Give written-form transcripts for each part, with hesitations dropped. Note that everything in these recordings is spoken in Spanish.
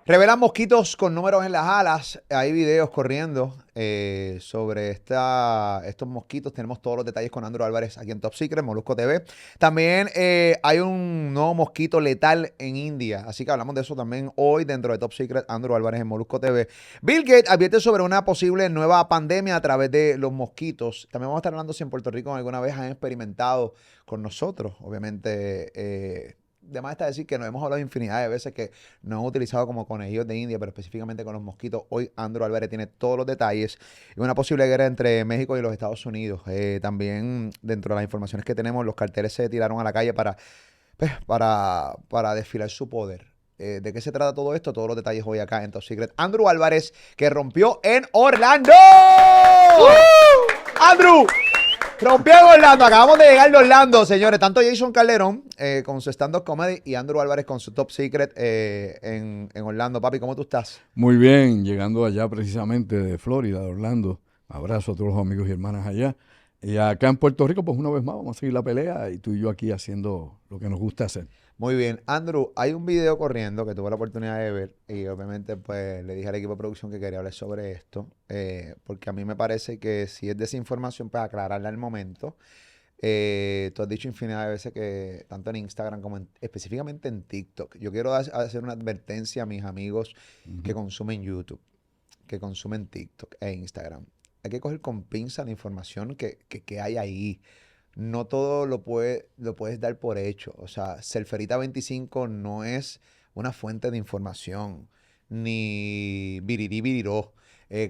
Revelan mosquitos con números en las alas. Hay videos corriendo sobre estos mosquitos. Tenemos todos los detalles con Andrew Álvarez aquí en Top Secret, Molusco TV. También hay un nuevo mosquito letal en India. Así que hablamos de eso también hoy dentro de Top Secret, Andrew Álvarez en Molusco TV. Bill Gates advierte sobre una posible nueva pandemia a través de los mosquitos. También vamos a estar hablando si en Puerto Rico alguna vez han experimentado con nosotros. Obviamente, de más está decir que nos hemos hablado infinidad de veces que no han utilizado como conejillos de India, pero específicamente con los mosquitos. Hoy Andrew Álvarez tiene todos los detalles y una posible guerra entre México y los Estados Unidos. También dentro de las informaciones que tenemos, los carteles se tiraron a la calle para desfilar su poder. ¿De qué se trata todo esto? Todos los detalles hoy acá en Top Secret. Andrew Álvarez, que rompió en Orlando. ¡Andrew! Rompió en Orlando, acabamos de llegar de Orlando, señores. Tanto Jason Calderón con su stand-up comedy y Andrew Álvarez con su Top Secret en Orlando. Papi, ¿cómo tú estás? Muy bien, llegando allá precisamente de Florida, de Orlando. Abrazo a todos los amigos y hermanas allá. Y acá en Puerto Rico, pues una vez más vamos a seguir la pelea y tú y yo aquí haciendo lo que nos gusta hacer. Muy bien. Andrew, hay un video corriendo que tuve la oportunidad de ver y obviamente pues le dije al equipo de producción que quería hablar sobre esto porque a mí me parece que si es desinformación, pues aclararla al momento. Tú has dicho infinidad de veces que tanto en Instagram como específicamente en TikTok. Yo quiero hacer una advertencia a mis amigos que Ujú. consumen YouTube, que consumen TikTok e Instagram. Hay que coger con pinza la información que hay ahí. No todo lo puedes dar por hecho. O sea, Selferita 25 no es una fuente de información, ni birirí biriró,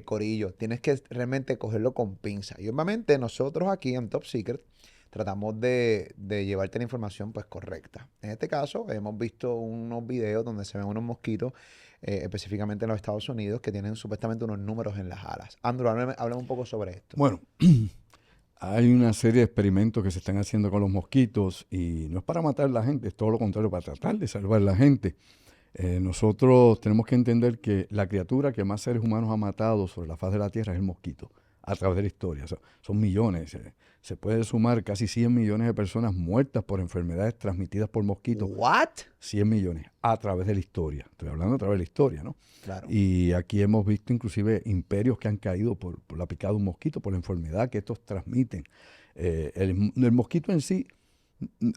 corillo. Tienes que realmente cogerlo con pinza. Y obviamente nosotros aquí en Top Secret tratamos de llevarte la información pues correcta. En este caso, hemos visto unos videos donde se ven unos mosquitos, específicamente en los Estados Unidos, que tienen supuestamente unos números en las alas. Andrew, háblame un poco sobre esto. Bueno, hay una serie de experimentos que se están haciendo con los mosquitos y no es para matar a la gente, es todo lo contrario, para tratar de salvar a la gente. Nosotros tenemos que entender que la criatura que más seres humanos ha matado sobre la faz de la Tierra es el mosquito, a través de la historia. Son millones. Se puede sumar casi 100 millones de personas muertas por enfermedades transmitidas por mosquitos. ¿What? 100 millones a través de la historia. Estoy hablando a través de la historia, ¿no? Claro. Y aquí hemos visto inclusive imperios que han caído por la picada de un mosquito, por la enfermedad que estos transmiten. El mosquito en sí,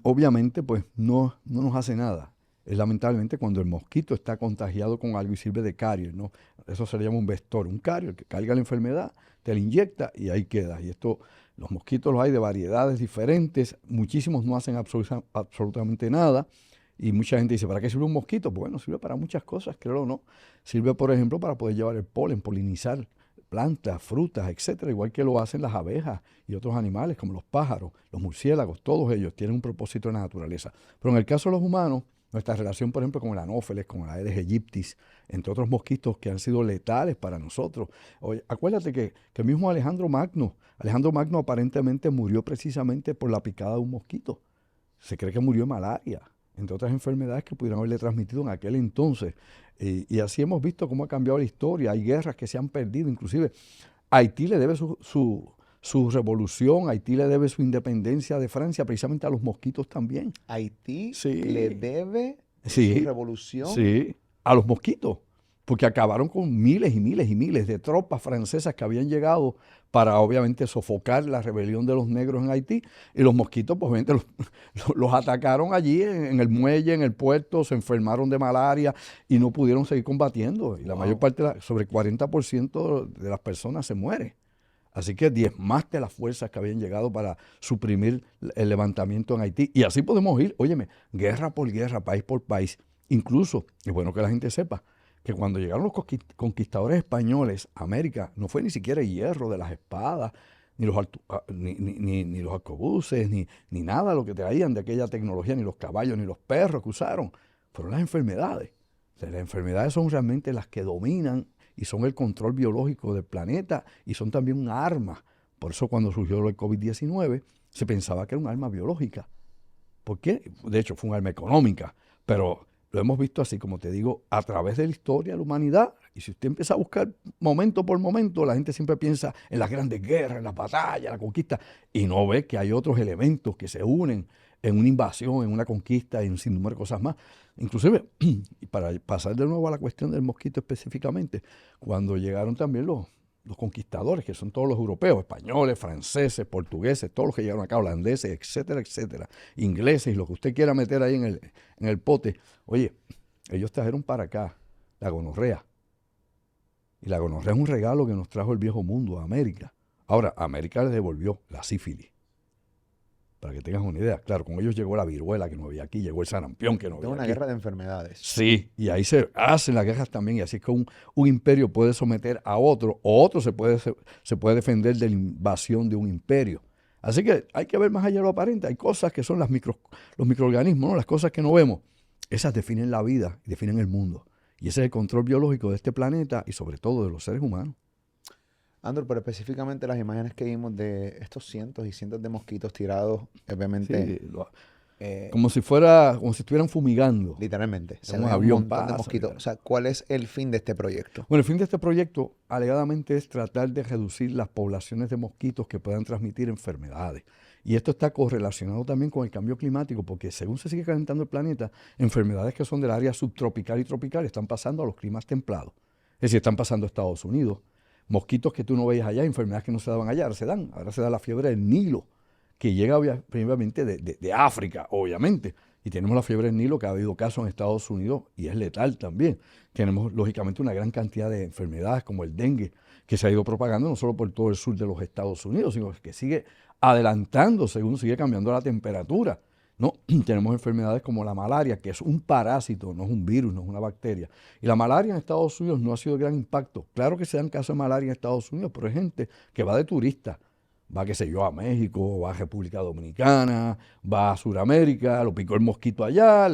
obviamente, pues no nos hace nada. Es lamentablemente cuando el mosquito está contagiado con algo y sirve de carrier, ¿no? Eso se le llama un vector, un carrier que carga la enfermedad, te la inyecta y ahí queda. Y esto, los mosquitos los hay de variedades diferentes, muchísimos no hacen absolutamente nada. Y mucha gente dice, ¿para qué sirve un mosquito? Pues bueno, sirve para muchas cosas, creo o no. Sirve, por ejemplo, para poder llevar el polen, polinizar plantas, frutas, etcétera, igual que lo hacen las abejas y otros animales como los pájaros, los murciélagos, todos ellos tienen un propósito en la naturaleza. Pero en el caso de los humanos, nuestra relación, por ejemplo, con el anófeles, con el Aedes aegyptis, entre otros mosquitos que han sido letales para nosotros. Oye, acuérdate que el mismo Alejandro Magno aparentemente murió precisamente por la picada de un mosquito. Se cree que murió de malaria, entre otras enfermedades que pudieron haberle transmitido en aquel entonces. Y así hemos visto cómo ha cambiado la historia. Hay guerras que se han perdido. Inclusive Haití le debe su revolución, Haití le debe su independencia de Francia precisamente a los mosquitos también. Haití le Sí, debe su sí, revolución. sí, a los mosquitos, porque acabaron con miles y miles y miles de tropas francesas que habían llegado para obviamente sofocar la rebelión de los negros en Haití, y los mosquitos pues obviamente los atacaron allí en el muelle, en el puerto, se enfermaron de malaria y no pudieron seguir combatiendo, y la mayor Wow. parte, sobre 40% de las personas se muere. Así que diezmaste las fuerzas que habían llegado para suprimir el levantamiento en Haití. Y así podemos ir, óyeme, guerra por guerra, país por país. Incluso, es bueno que la gente sepa, que cuando llegaron los conquistadores españoles a América, no fue ni siquiera el hierro de las espadas, ni ni los arcabuces, ni nada lo que traían de aquella tecnología, ni los caballos, ni los perros que usaron. Fueron las enfermedades. O sea, las enfermedades son realmente las que dominan y son el control biológico del planeta y son también un arma. Por eso cuando surgió el COVID-19 se pensaba que era un arma biológica. ¿Por qué? De hecho, fue un arma económica, pero lo hemos visto así, como te digo, a través de la historia de la humanidad. Y si usted empieza a buscar momento por momento, la gente siempre piensa en las grandes guerras, en las batallas, la conquista, y no ve que hay otros elementos que se unen en una invasión, en una conquista, en un sinnúmero de cosas más. Inclusive, y para pasar de nuevo a la cuestión del mosquito específicamente, cuando llegaron también los conquistadores, que son todos los europeos, españoles, franceses, portugueses, todos los que llegaron acá, holandeses, etcétera, etcétera, ingleses, y lo que usted quiera meter ahí en el pote. Oye, ellos trajeron para acá la gonorrea. Y la gonorrea es un regalo que nos trajo el viejo mundo a América. Ahora, América les devolvió la sífilis. Para que tengas una idea. Claro, con ellos llegó la viruela que no había aquí, llegó el sarampión que no Es había una aquí. guerra de enfermedades. Sí, y ahí se hacen las guerras también. Y así es que un imperio puede someter a otro, o otro se puede defender de la invasión de un imperio. Así que hay que ver más allá de lo aparente. Hay cosas que son los microorganismos, ¿no? Las cosas que no vemos. Esas definen la vida, definen el mundo. Y ese es el control biológico de este planeta y sobre todo de los seres humanos. Andrew, pero específicamente las imágenes que vimos de estos cientos y cientos de mosquitos tirados, obviamente, Sí, eh, como si estuvieran fumigando. literalmente, se Un ve un avión montón de pasa, mosquitos. mira. O sea, ¿cuál es el fin de este proyecto? Bueno, el fin de este proyecto alegadamente es tratar de reducir las poblaciones de mosquitos que puedan transmitir enfermedades. Y esto está correlacionado también con el cambio climático, porque según se sigue calentando el planeta, enfermedades que son del área subtropical y tropical están pasando a los climas templados. Es decir, están pasando a Estados Unidos. Mosquitos que tú no veías allá, enfermedades que no se daban allá, ahora se dan. Ahora se da la fiebre del Nilo, que llega primeramente de África, obviamente. Y tenemos la fiebre del Nilo, que ha habido casos en Estados Unidos y es letal también. Tenemos, lógicamente, una gran cantidad de enfermedades como el dengue, que se ha ido propagando no solo por todo el sur de los Estados Unidos, sino que sigue adelantando según sigue cambiando la temperatura. ¿No? Tenemos enfermedades como la malaria, que es un parásito, no es un virus, no es una bacteria. Y la malaria en Estados Unidos no ha sido de gran impacto. Claro que se dan casos de malaria en Estados Unidos, pero hay gente que va de turista. Va, qué sé yo, a México, va a República Dominicana, va a Sudamérica, lo picó el mosquito allá,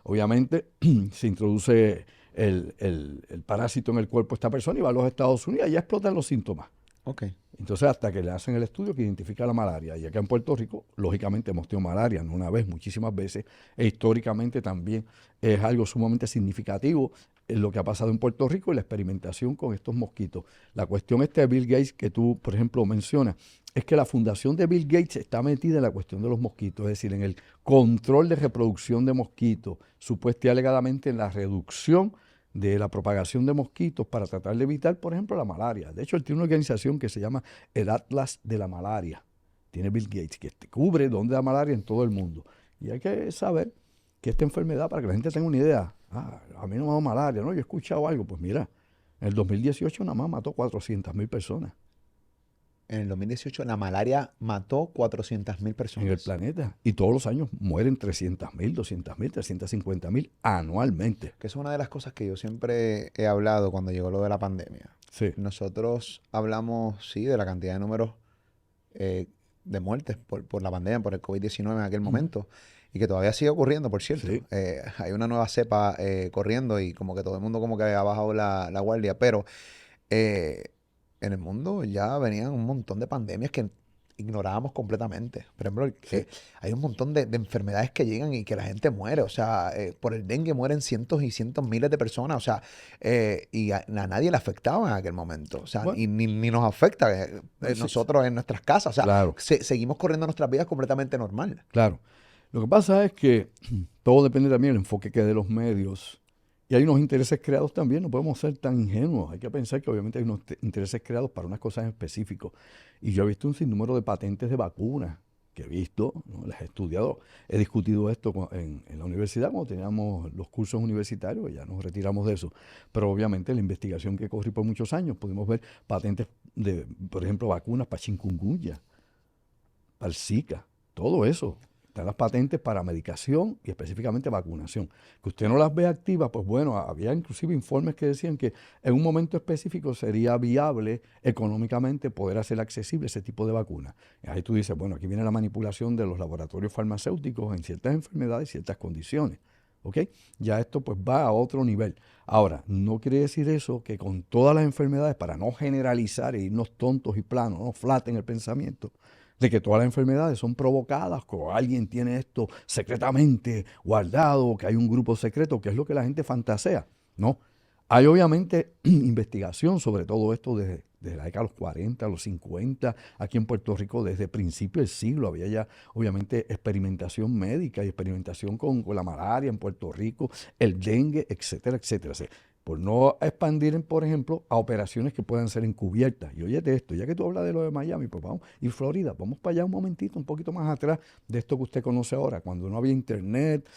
obviamente se introduce el parásito en el cuerpo de esta persona y va a los Estados Unidos y ya explotan los síntomas. Ok. Entonces, hasta que le hacen el estudio que identifica la malaria. Y acá en Puerto Rico, lógicamente, hemos tenido malaria, no una vez, muchísimas veces. E históricamente también es algo sumamente significativo en lo que ha pasado en Puerto Rico y la experimentación con estos mosquitos. La cuestión de Bill Gates, que tú, por ejemplo, mencionas, es que la fundación de Bill Gates está metida en la cuestión de los mosquitos, es decir, en el control de reproducción de mosquitos, supuesta y alegadamente en la reducción de la propagación de mosquitos para tratar de evitar, por ejemplo, la malaria. De hecho, él tiene una organización que se llama el Atlas de la Malaria. Tiene Bill Gates, que cubre dónde da malaria en todo el mundo. Y hay que saber que esta enfermedad, para que la gente tenga una idea, a mí no me ha dado malaria, ¿no? Yo he escuchado algo, pues mira, en el 2018 nada más mató 400.000 personas En el 2018 la malaria mató 400.000 en el personas. planeta. Y todos los años mueren 300.000, 200.000, 350.000 anualmente. Que es una de las cosas que yo siempre he hablado cuando llegó lo de la pandemia. Sí, Nosotros hablamos, sí, de la cantidad de números de muertes por la pandemia, por el COVID-19 en aquel momento, y que todavía sigue ocurriendo, por cierto. sí. Hay una nueva cepa corriendo y como que todo el mundo como que ha bajado la guardia, pero eh, en el mundo ya venían un montón de pandemias que ignorábamos completamente. Por ejemplo, Sí. hay un montón de enfermedades que llegan y que la gente muere. O sea, por el dengue mueren cientos y cientos miles de personas. O sea, y a nadie le afectaba en aquel momento. O sea, Bueno, y ni nos afecta sí, nosotros en nuestras casas. O sea, claro. seguimos corriendo nuestras vidas completamente normal. Claro. Lo que pasa es que todo depende también del enfoque que dé los medios. Y hay unos intereses creados también, no podemos ser tan ingenuos. Hay que pensar que obviamente hay unos intereses creados para unas cosas en específico. Y yo he visto un sinnúmero de patentes de vacunas que he visto, ¿no? Las he estudiado. He discutido esto en la universidad cuando teníamos los cursos universitarios, ya nos retiramos de eso. Pero obviamente la investigación que corrí por muchos años, pudimos ver patentes de, por ejemplo, vacunas para chikungunya, para el Zika, todo eso. Están las patentes para medicación y específicamente vacunación. Que usted no las ve activas, pues bueno, había inclusive informes que decían que en un momento específico sería viable económicamente poder hacer accesible ese tipo de vacuna. Y ahí tú dices, bueno, aquí viene la manipulación de los laboratorios farmacéuticos en ciertas enfermedades y ciertas condiciones. ¿Ok? Ya esto pues va a otro nivel. Ahora, no quiere decir eso que con todas las enfermedades, para no generalizar e irnos tontos y planos, no flat en el pensamiento, de que todas las enfermedades son provocadas, o alguien tiene esto secretamente guardado, que hay un grupo secreto, que es lo que la gente fantasea. No, hay obviamente investigación sobre todo esto desde la década de los 40, los 50, aquí en Puerto Rico desde principio del siglo había ya obviamente experimentación médica y experimentación con la malaria en Puerto Rico, el dengue, etcétera, etcétera. O sea, por no expandir, por ejemplo, a operaciones que puedan ser encubiertas. Y óyete esto, ya que tú hablas de lo de Miami, pues vamos, y Florida, vamos para allá un momentito, un poquito más atrás de esto que usted conoce ahora, cuando no había internet,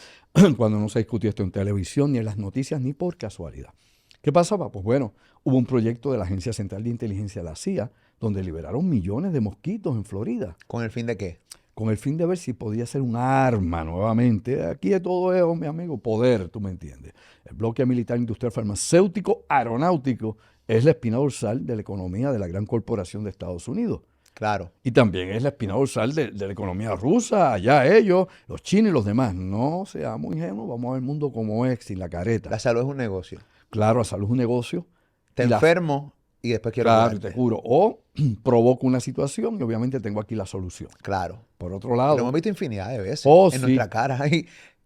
cuando no se discutió esto en televisión, ni en las noticias, ni por casualidad. ¿Qué pasaba? Pues bueno, hubo un proyecto de la Agencia Central de Inteligencia, la CIA, donde liberaron millones de mosquitos en Florida, ¿Con el fin de qué? con el fin de ver si podía ser un arma nuevamente. Aquí de todo es, mi amigo, poder, tú me entiendes. El bloque militar, industrial, farmacéutico, aeronáutico es la espina dorsal de la economía de la gran corporación de Estados Unidos. Claro. Y también es la espina dorsal de la economía rusa, allá ellos, los chinos y los demás. No seamos ingenuos, vamos a ver el mundo como es, sin la careta. La salud es un negocio. Claro, la salud es un negocio. Te Y la enfermo y después quiero Claro, y te curarte. curo. O provoco una situación y obviamente tengo aquí la solución. Claro. Por otro Y lo hemos lado, visto infinidad de veces oh en sí, nuestra cara y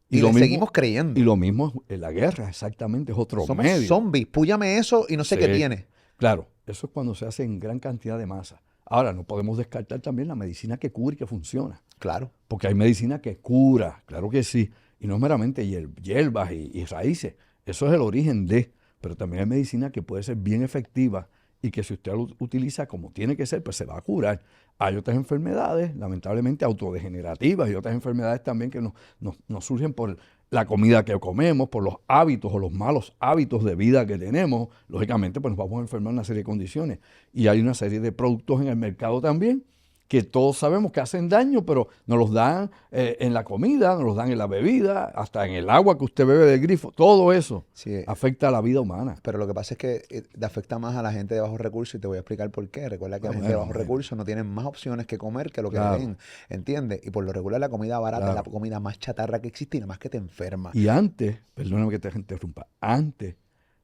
y lo le mismo, seguimos y creyendo. lo mismo es en la guerra, exactamente, es otro Somos medio. zombies. Púyame eso y no sé qué Sí, tiene. claro, eso es cuando se hace en gran cantidad de masa. Ahora, no podemos descartar también la medicina que cura y que funciona. Claro. Porque hay medicina que cura, claro que sí. Y no es meramente hierbas y raíces. Eso es el origen de. Pero también hay medicina que puede ser bien efectiva y que si usted lo utiliza como tiene que ser, pues se va a curar. Hay otras enfermedades, lamentablemente autodegenerativas, y otras enfermedades también que nos surgen por la comida que comemos, por los hábitos o los malos hábitos de vida que tenemos. Lógicamente, pues nos vamos a enfermar en una serie de condiciones. Y hay una serie de productos en el mercado también que todos sabemos que hacen daño, pero nos los dan en la comida, nos los dan en la bebida, hasta en el agua que usted bebe del grifo. Todo eso Sí. afecta a la vida humana. Pero lo que pasa es que le afecta más a la gente de bajos recursos y te voy a explicar por qué. Recuerda que la Ah, gente de bueno, bajos bueno, recursos no tienen más opciones que comer que lo que claro, ven, ¿entiendes? Y por lo regular la comida barata es la claro. comida más chatarra que existe y nada más que te enferma. Y antes, perdóname que te interrumpa, antes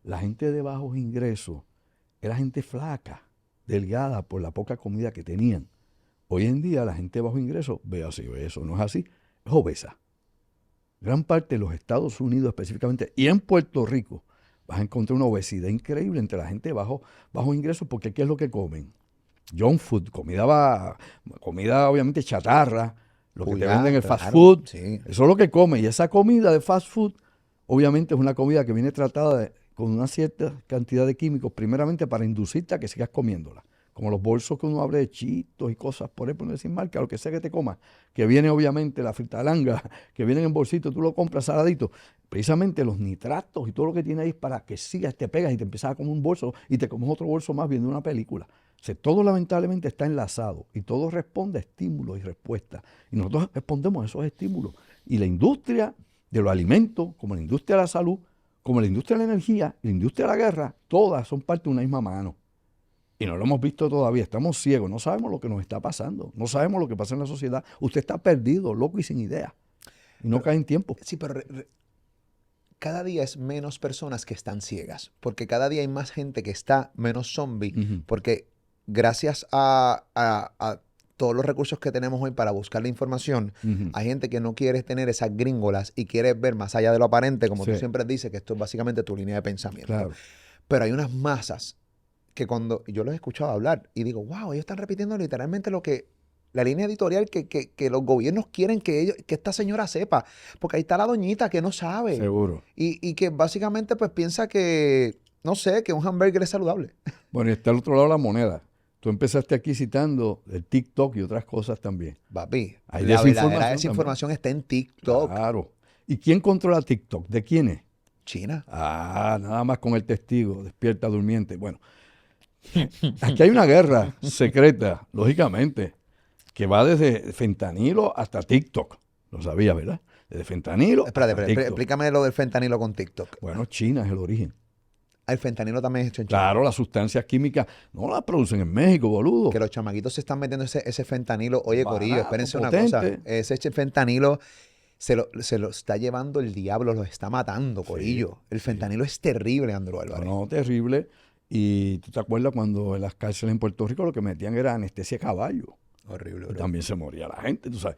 la gente de bajos ingresos era gente flaca, delgada por la poca comida que tenían. Hoy en día la gente de bajo ingreso, ve así, ve eso, no es así, es obesa. Gran parte de los Estados Unidos específicamente y en Puerto Rico vas a encontrar una obesidad increíble entre la gente de bajo ingresos porque ¿qué es lo que comen? Junk food, comida obviamente chatarra, lo que te venden en el fast Claro, food, sí. eso es lo que comen. Y esa comida de fast food obviamente es una comida que viene tratada con una cierta cantidad de químicos, primeramente para inducirte a que sigas comiéndola. Como los bolsos que uno abre de chitos y cosas por ahí, por no decir marca, lo que sea que te comas, que viene obviamente la fritalanga, que vienen en bolsito, tú lo compras saladito. Precisamente los nitratos y todo lo que tiene ahí es para que sigas, te pegas y te empiezas a comer un bolso y te comes otro bolso más viendo una película. O sea, todo lamentablemente está enlazado y todo responde a estímulos y respuestas. Y nosotros respondemos a esos estímulos. Y la industria de los alimentos, como la industria de la salud, como la industria de la energía y la industria de la guerra, todas son parte de una misma mano. Y no lo hemos visto todavía, estamos ciegos, no sabemos lo que nos está pasando, no sabemos lo que pasa en la sociedad. Usted está perdido, loco y sin idea. Y no Pero, cae en tiempo. sí, pero cada día es menos personas que están ciegas, porque cada día hay más gente que está menos zombie, Ujú, porque gracias a todos los recursos que tenemos hoy para buscar la información, ujú. hay gente que no quiere tener esas gringolas y quiere ver más allá de lo aparente, como tú Sí, siempre dices, que esto es básicamente tu línea de pensamiento. claro. Pero hay unas masas que cuando yo los he escuchado hablar y digo, wow, ellos están repitiendo literalmente lo que la línea editorial que los gobiernos quieren que esta señora sepa, porque ahí está la doñita que no sabe Seguro. y que básicamente pues piensa que, no sé, que un hamburger es saludable. Bueno, y está al otro lado de la moneda. Tú empezaste aquí citando el TikTok y otras cosas también. Papi, Hay la verdadera desinformación también. desinformación está en TikTok. Claro. ¿Y quién controla TikTok? ¿De quién es? China. Ah, nada más con el testigo, despierta durmiente. Bueno, aquí hay una guerra secreta, lógicamente, que va desde fentanilo hasta TikTok. Lo sabía, ¿verdad? Desde fentanilo Espérate, hasta TikTok. explícame lo del fentanilo con TikTok. Bueno, China es el origen. El fentanilo también es hecho en China. Claro, las sustancias químicas no las producen en México, boludo. Que los chamaquitos se están metiendo ese fentanilo. Oye, corillo, Barato, espérense una cosa. potente. Ese fentanilo se lo está llevando el diablo, los está matando, Sí, corillo. El sí. fentanilo es terrible, Andrew No, Álvarez. no, terrible. Y tú te acuerdas cuando en las cárceles en Puerto Rico lo que metían era anestesia a caballo. Horrible, Y bro. también se moría la gente, tú sabes.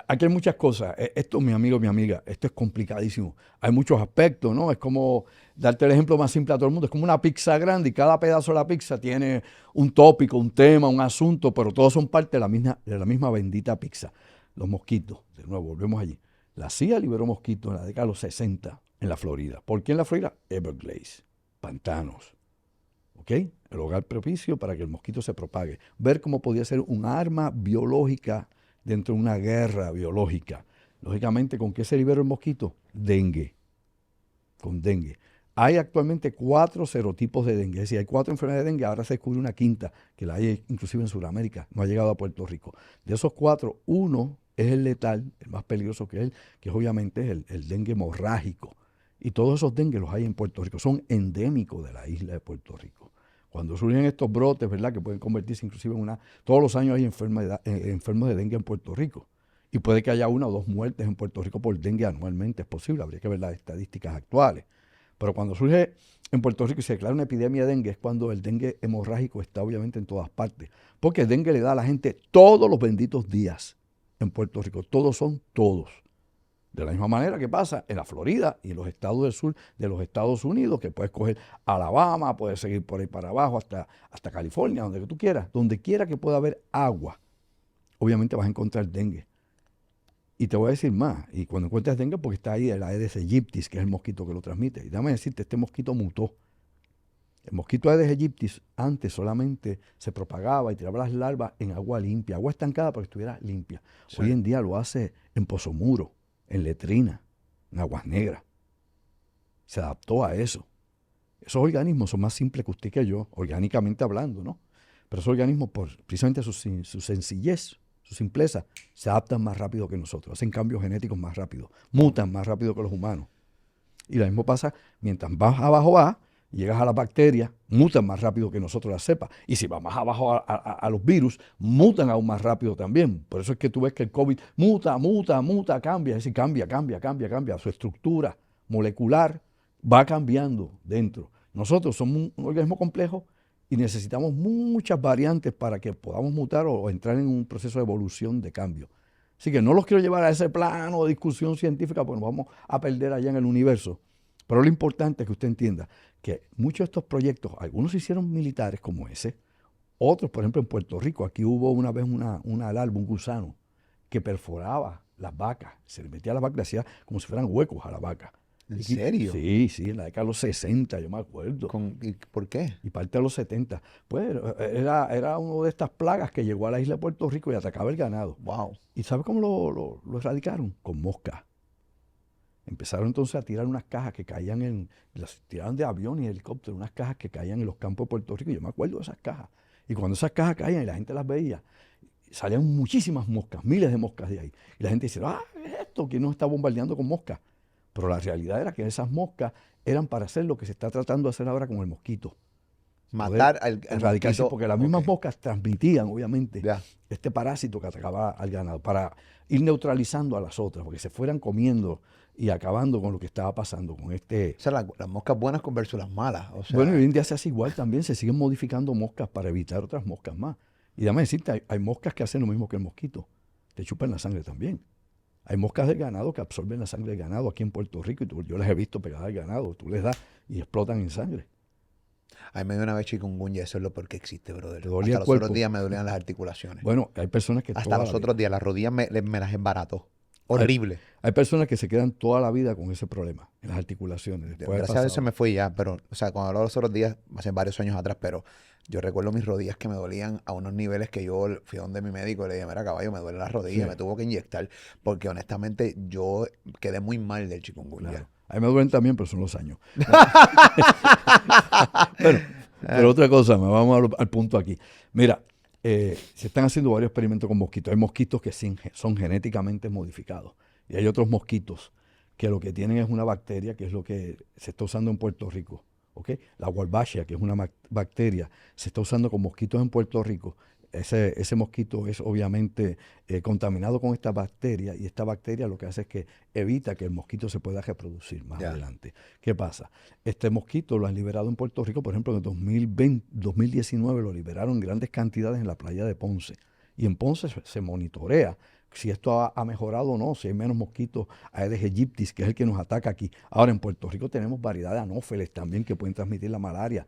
Aquí hay muchas cosas. Esto, mi amigo, mi amiga, esto es complicadísimo. Hay muchos aspectos, ¿no? Es como darte el ejemplo más simple a todo el mundo. Es como una pizza grande y cada pedazo de la pizza tiene un tópico, un tema, un asunto, pero todos son parte de la misma bendita pizza. Los mosquitos, de nuevo, volvemos allí. La CIA liberó mosquitos en la década de los 60 en la Florida. ¿Por qué en la Florida? Everglades, pantanos. ¿Ok? El hogar propicio para que el mosquito se propague. Ver cómo podía ser un arma biológica dentro de una guerra biológica. Lógicamente, ¿con qué se libera el mosquito? Dengue. Con dengue. Hay actualmente 4 serotipos de dengue. Es decir, hay 4 enfermedades de dengue. Ahora se descubre una quinta, que la hay inclusive en Sudamérica. No ha llegado a Puerto Rico. De esos 4, uno es el letal, el más peligroso que es que obviamente es el dengue hemorrágico. Y todos esos dengue los hay en Puerto Rico. Son endémicos de la isla de Puerto Rico. Cuando surgen estos brotes, ¿verdad?, que pueden convertirse inclusive en una... Todos los años hay enfermos de dengue en Puerto Rico. Y puede que haya 1 o 2 muertes en Puerto Rico por dengue anualmente. Es posible, habría que ver las estadísticas actuales. Pero cuando surge en Puerto Rico y se declara una epidemia de dengue, es cuando el dengue hemorrágico está obviamente en todas partes. Porque el dengue le da a la gente todos los benditos días en Puerto Rico. Todos son todos. De la misma manera que pasa en la Florida y en los estados del sur de los Estados Unidos, que puedes coger Alabama, puedes seguir por ahí para abajo hasta California, donde tú quieras. Donde quiera que pueda haber agua, obviamente vas a encontrar dengue. Y te voy a decir más, y cuando encuentras dengue, porque está ahí el Aedes aegypti, que es el mosquito que lo transmite. Y déjame decirte, este mosquito mutó. El mosquito Aedes aegypti antes solamente se propagaba y tiraba las larvas en agua limpia, agua estancada para que estuviera limpia. Sí. Hoy en día lo hace en pozomuro, en letrina, en aguas negras. Se adaptó a eso. Esos organismos son más simples que usted y que yo, orgánicamente hablando, ¿no? Pero esos organismos, por precisamente su sencillez, su simpleza, se adaptan más rápido que nosotros, hacen cambios genéticos más rápido, mutan más rápido que los humanos. Y lo mismo pasa, mientras más abajo va, llegas a las bacterias, mutan más rápido que nosotros las cepas. Y si va más abajo a los virus, mutan aún más rápido también. Por eso es que tú ves que el COVID muta, cambia. Es decir, cambia. Su estructura molecular va cambiando dentro. Nosotros somos un organismo complejo y necesitamos muchas variantes para que podamos mutar o entrar en un proceso de evolución de cambio. Así que no los quiero llevar a ese plano de discusión científica porque nos vamos a perder allá en el universo. Pero lo importante es que usted entienda que muchos de estos proyectos, algunos se hicieron militares como ese, otros, por ejemplo, en Puerto Rico, aquí hubo una vez una larva, un gusano, que perforaba las vacas, se le metía a la vaca y le hacía como si fueran huecos a la vaca. ¿En serio? Sí, en la década de los 60, yo me acuerdo. ¿Y por qué? Y parte de los 70. Pues era una de estas plagas que llegó a la isla de Puerto Rico y atacaba el ganado. Wow. ¿Y sabe cómo lo erradicaron? Con moscas. Empezaron entonces a tirar unas cajas que caían las tiraron de avión y helicóptero, unas cajas que caían en los campos de Puerto Rico. Yo me acuerdo de esas cajas. Y cuando esas cajas caían y la gente las veía, salían muchísimas moscas, miles de moscas de ahí. Y la gente dice, ¿qué es esto? ¿Quién nos está bombardeando con moscas? Pero la realidad era que esas moscas eran para hacer lo que se está tratando de hacer ahora con el mosquito. Matar al Erradicarse, mosquito. porque las mismas Ok. moscas transmitían, obviamente, Ya. este parásito que atacaba al ganado, para ir neutralizando a las otras, porque se fueran comiendo y acabando con lo que estaba pasando con este. O sea, las moscas buenas versus las malas. O sea, Bueno, y hoy en día se hace igual también, se siguen modificando moscas para evitar otras moscas más. Y déjame decirte, hay moscas que hacen lo mismo que el mosquito, te chupan la sangre también. Hay moscas del ganado que absorben la sangre del ganado aquí en Puerto Rico, y yo las he visto pegadas al ganado, tú les das y explotan en sangre. a mí me dio una vez chikungunya, eso es lo peor que existe, brother. ¿Te dolía Hasta el los otros cuerpo? días me dolían las articulaciones. Bueno, hay personas que Hasta toda los la otros vida. días, las rodillas me las embarató. Hay, Horrible. hay personas que se quedan toda la vida con ese problema en las articulaciones. Después de Gracias a Dios se pasado. me fue ya, pero, o sea, cuando hablo de los otros días, hace varios años atrás, pero yo recuerdo mis rodillas que me dolían a unos niveles que yo fui a donde mi médico y le dije, mira, caballo, me duelen las rodillas, Sí. me tuvo que inyectar, porque honestamente yo quedé muy mal del chikungunya. Claro. A mí me duelen también, pero son los años. Bueno, pero otra cosa, vamos al punto aquí. Mira, se están haciendo varios experimentos con mosquitos. Hay mosquitos que son genéticamente modificados y hay otros mosquitos que lo que tienen es una bacteria, que es lo que se está usando en Puerto Rico. ¿Ok? La Wolbachia, que es una bacteria, se está usando con mosquitos en Puerto Rico. Ese mosquito es obviamente contaminado con esta bacteria y esta bacteria lo que hace es que evita que el mosquito se pueda reproducir más Ya. adelante. ¿Qué pasa? Este mosquito lo han liberado en Puerto Rico, por ejemplo, en el 2019 lo liberaron en grandes cantidades en la playa de Ponce Y en Ponce se monitorea si esto ha mejorado o no, si hay menos mosquitos Aedes aegypti, que es el que nos ataca aquí. Ahora, en Puerto Rico tenemos variedad de anófeles también que pueden transmitir la malaria,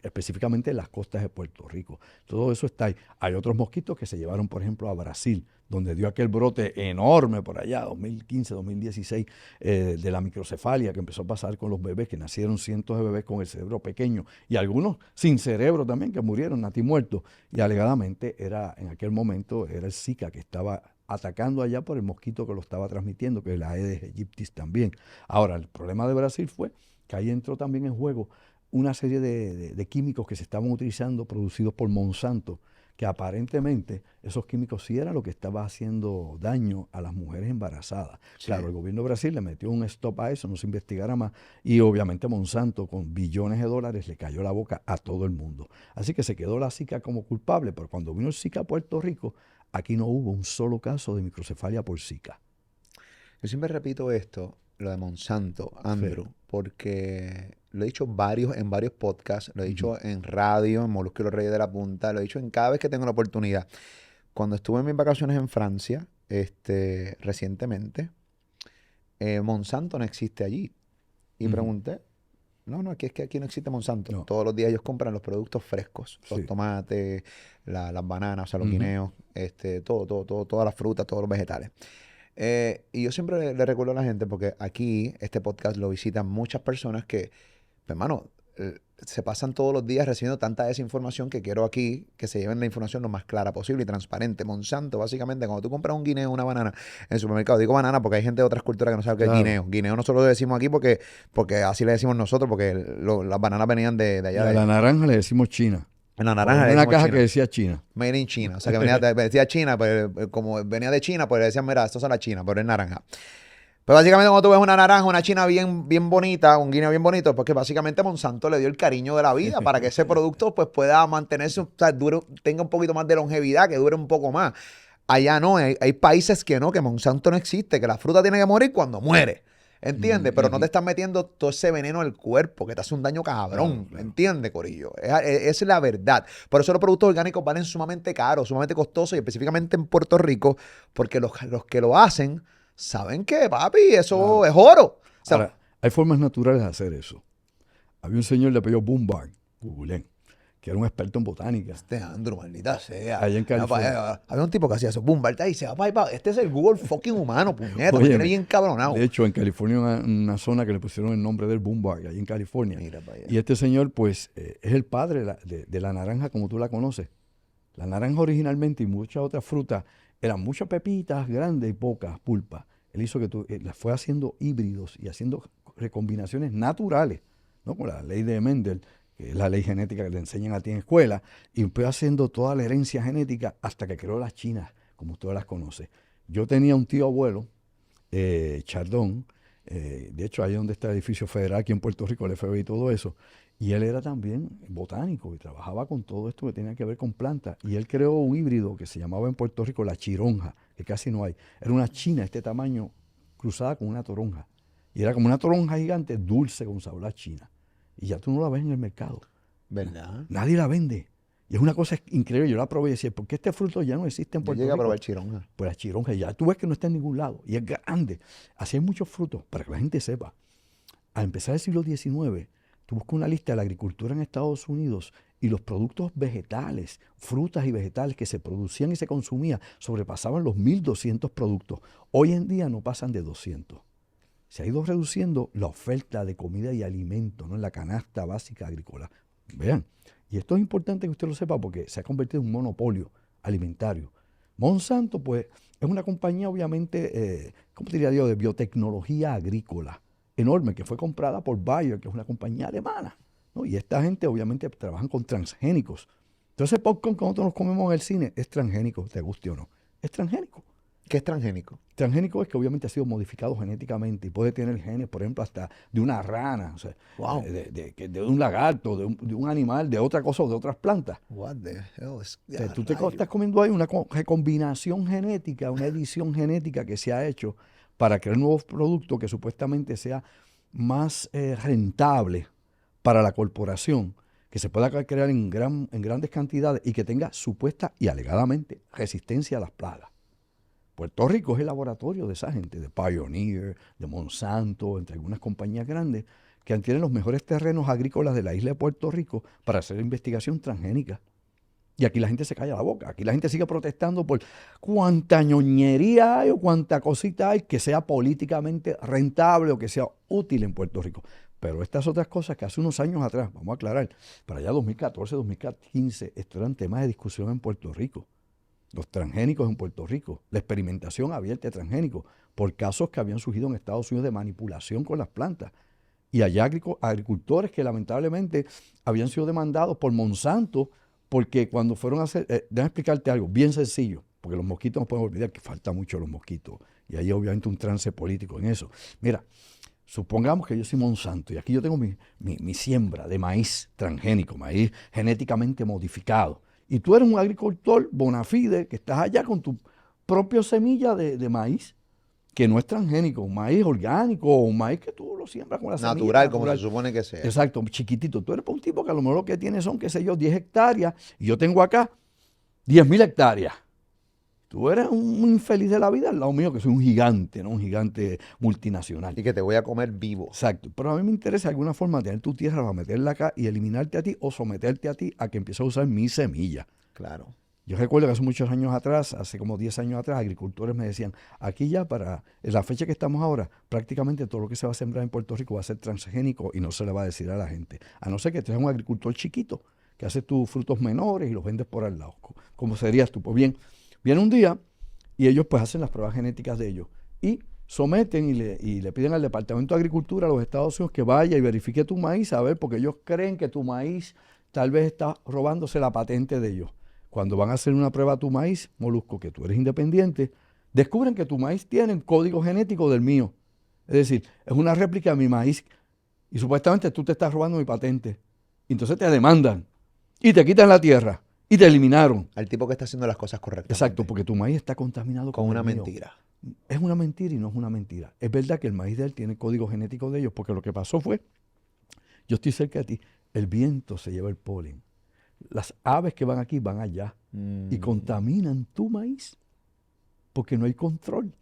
específicamente en las costas de Puerto Rico. Todo eso está ahí. Hay otros mosquitos que se llevaron, por ejemplo, a Brasil, donde dio aquel brote enorme por allá, 2015, 2016, de la microcefalia que empezó a pasar con los bebés, que nacieron cientos de bebés con el cerebro pequeño y algunos sin cerebro también, que murieron natimuertos. Y alegadamente en aquel momento era el Zika que estaba atacando allá por el mosquito que lo estaba transmitiendo, que es la Aedes aegypti también. Ahora, el problema de Brasil fue que ahí entró también en juego una serie de químicos que se estaban utilizando, producidos por Monsanto, que aparentemente esos químicos sí eran lo que estaba haciendo daño a las mujeres embarazadas. Sí. Claro, el gobierno de Brasil le metió un stop a eso, no se investigara más, y obviamente Monsanto con billones de dólares le cayó la boca a todo el mundo. Así que se quedó la Zika como culpable, pero cuando vino el Zika a Puerto Rico, aquí no hubo un solo caso de microcefalia por Zika. Yo siempre repito esto, lo de Monsanto, Andrew, Sí. porque lo he dicho en varios podcasts, lo he dicho en radio, en Molusco y los Reyes de la Punta, lo he dicho en cada vez que tengo la oportunidad. Cuando estuve en mis vacaciones en Francia, recientemente, Monsanto no existe allí. Y pregunté, no, es que aquí no existe Monsanto. No. Todos los días ellos compran los productos frescos, los Sí. tomates, las bananas, o sea, los guineos, todas las frutas, todos los vegetales. Y yo siempre le recuerdo a la gente, porque aquí este podcast lo visitan muchas personas que, pues, hermano, se pasan todos los días recibiendo tanta desinformación que quiero aquí que se lleven la información lo más clara posible y transparente. Monsanto, básicamente, cuando tú compras un guineo o una banana en el supermercado, digo banana porque hay gente de otras culturas que no sabe qué es guineo. Guineo nosotros lo decimos aquí porque así le decimos nosotros, porque las bananas venían de allá. Y a la naranja le decimos China. En la naranja le una decimos caja China. que decía China. Made in China. O sea, que decía China, pues como venía de China, pues le decían, mira, estas son las chinas, pero es naranja. Pues básicamente cuando tú ves una naranja, una china bien bonita, un guineo bien bonito, porque básicamente Monsanto le dio el cariño de la vida para que ese producto pues pueda mantenerse, o sea, tenga un poquito más de longevidad, que dure un poco más. Allá no, hay países que no, que Monsanto no existe, que la fruta tiene que morir cuando muere. ¿Entiendes? Pero no te están metiendo todo ese veneno al cuerpo que te hace un daño cabrón. Claro. ¿Entiendes, corillo? Esa es la verdad. Por eso los productos orgánicos valen sumamente caros, sumamente costosos, y específicamente en Puerto Rico, porque los que lo hacen saben que, papi, eso es oro. O sea, ahora, hay formas naturales de hacer eso. Había un señor de apellido Boombar, googleen, que era un experto en botánica. Andrew, maldita sea. Allá en California. Había un tipo que hacía eso. Boombar y se va para este es el Google fucking humano, puñeta. Me tiene bien cabronado. De hecho, en California una zona que le pusieron el nombre del Boombar, allá en California. Mira para allá. Y este señor, pues, es el padre de la naranja como tú la conoces. La naranja originalmente y muchas otras frutas eran muchas pepitas grandes y pocas pulpas. Él hizo que las fue haciendo híbridos y haciendo recombinaciones naturales, ¿no? Con la ley de Mendel, que es la ley genética que te enseñan a ti en escuela, y fue haciendo toda la herencia genética hasta que creó las chinas, como usted las conoce. Yo tenía un tío abuelo, Chardón, de hecho ahí donde está el edificio federal aquí en Puerto Rico, el FBI y todo eso, y él era también botánico y trabajaba con todo esto que tenía que ver con plantas. Y él creó un híbrido que se llamaba en Puerto Rico la chironja, que casi no hay. Era una china de este tamaño cruzada con una toronja. Y era como una toronja gigante dulce con sabor a china. Y ya tú no la ves en el mercado. ¿Verdad? Nadie la vende. Y es una cosa increíble. Yo la probé y decía, ¿por qué este fruto ya no existe en Puerto Rico? Yo llegué a probar chironja. Pues la chironja ya tú ves que no está en ningún lado. Y es grande. Así hay muchos frutos, para que la gente sepa. Al empezar el siglo XIX, tú buscas una lista de la agricultura en Estados Unidos y los productos vegetales, frutas y vegetales que se producían y se consumían sobrepasaban los 1.200 productos. Hoy en día no pasan de 200. Se ha ido reduciendo la oferta de comida y alimentos, ¿no?, en la canasta básica agrícola. Vean, y esto es importante que usted lo sepa porque se ha convertido en un monopolio alimentario. Monsanto, pues, es una compañía obviamente, ¿cómo diría yo?, de biotecnología agrícola enorme, que fue comprada por Bayer, que es una compañía alemana, ¿no? Y esta gente obviamente trabajan con transgénicos. Entonces el popcorn que nosotros nos comemos en el cine es transgénico, te guste o no. Es transgénico. ¿Qué es transgénico? Transgénico es que obviamente ha sido modificado genéticamente y puede tener genes, por ejemplo, hasta de una rana, o sea, wow, de un lagarto, de un animal, de otra cosa o de otras plantas. What the hell is... O sea, tú te estás comiendo ahí una recombinación genética, una edición genética que se ha hecho para crear nuevos productos que supuestamente sea más rentable para la corporación que se pueda crear en grandes cantidades y que tenga supuesta y alegadamente resistencia a las plagas. Puerto Rico es el laboratorio de esa gente, de Pioneer, de Monsanto, entre algunas compañías grandes, que tienen los mejores terrenos agrícolas de la isla de Puerto Rico para hacer investigación transgénica. Y aquí la gente se calla la boca, aquí la gente sigue protestando por cuánta ñoñería hay o cuánta cosita hay que sea políticamente rentable o que sea útil en Puerto Rico. Pero estas otras cosas que hace unos años atrás, vamos a aclarar, para allá 2014, 2015, esto eran temas de discusión en Puerto Rico. Los transgénicos en Puerto Rico, la experimentación abierta de transgénicos, por casos que habían surgido en Estados Unidos de manipulación con las plantas. Y allá agricultores que lamentablemente habían sido demandados por Monsanto, porque cuando fueron a hacer, déjame explicarte algo bien sencillo, porque los mosquitos no pueden olvidar que falta mucho los mosquitos, y hay obviamente un trance político en eso. Mira, supongamos que yo soy Monsanto, y aquí yo tengo mi siembra de maíz transgénico, maíz genéticamente modificado, y tú eres un agricultor bona fide que estás allá con tu propia semilla de maíz, que no es transgénico, un maíz orgánico o un maíz que tú lo siembras con la semilla Natural, como se supone que sea. Exacto, chiquitito. Tú eres un tipo que a lo mejor lo que tiene son, qué sé yo, 10 hectáreas y yo tengo acá 10.000 hectáreas. Tú eres un infeliz de la vida al lado mío, que soy un gigante, ¿no? Un gigante multinacional. Y que te voy a comer vivo. Exacto. Pero a mí me interesa de alguna forma tener tu tierra para meterla acá y eliminarte a ti o someterte a ti a que empieces a usar mi semilla. Claro. Yo recuerdo que hace muchos años atrás, hace como 10 años atrás, agricultores me decían, aquí ya para la fecha que estamos ahora, prácticamente todo lo que se va a sembrar en Puerto Rico va a ser transgénico y no se le va a decir a la gente. A no ser que tú seas un agricultor chiquito, que hace tus frutos menores y los vendes por al lado. ¿Cómo serías tú? Pues bien, viene un día y ellos pues hacen las pruebas genéticas de ellos y someten y le piden al Departamento de Agricultura de los Estados Unidos que vaya y verifique tu maíz, a ver, porque ellos creen que tu maíz tal vez está robándose la patente de ellos. Cuando van a hacer una prueba a tu maíz, Molusco, que tú eres independiente, descubren que tu maíz tiene el código genético del mío. Es decir, es una réplica de mi maíz y supuestamente tú te estás robando mi patente. Entonces te demandan y te quitan la tierra y te eliminaron. Al tipo que está haciendo las cosas correctamente. Exacto, porque tu maíz está contaminado con una el mío. mentira. Es una mentira y no es una mentira. Es verdad que el maíz de él tiene el código genético de ellos, porque lo que pasó fue, yo estoy cerca de ti, el viento se lleva el polen. Las aves que van aquí van allá y contaminan tu maíz porque no hay control.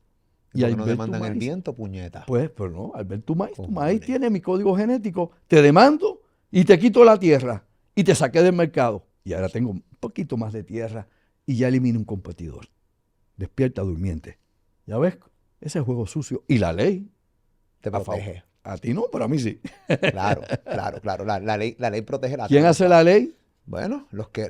Y al no demandan el viento, puñeta. Pues, pero no, al ver tu maíz tiene mi código genético, te demando y te quito la tierra y te saqué del mercado. Y ahora tengo un poquito más de tierra y ya elimino un competidor. Despierta, durmiente. ¿Ya ves? Ese es juego sucio. Y la ley te protege. A ti no, pero a mí sí. Claro. La ley protege la ¿Quién trampa. hace la ley? Bueno, los que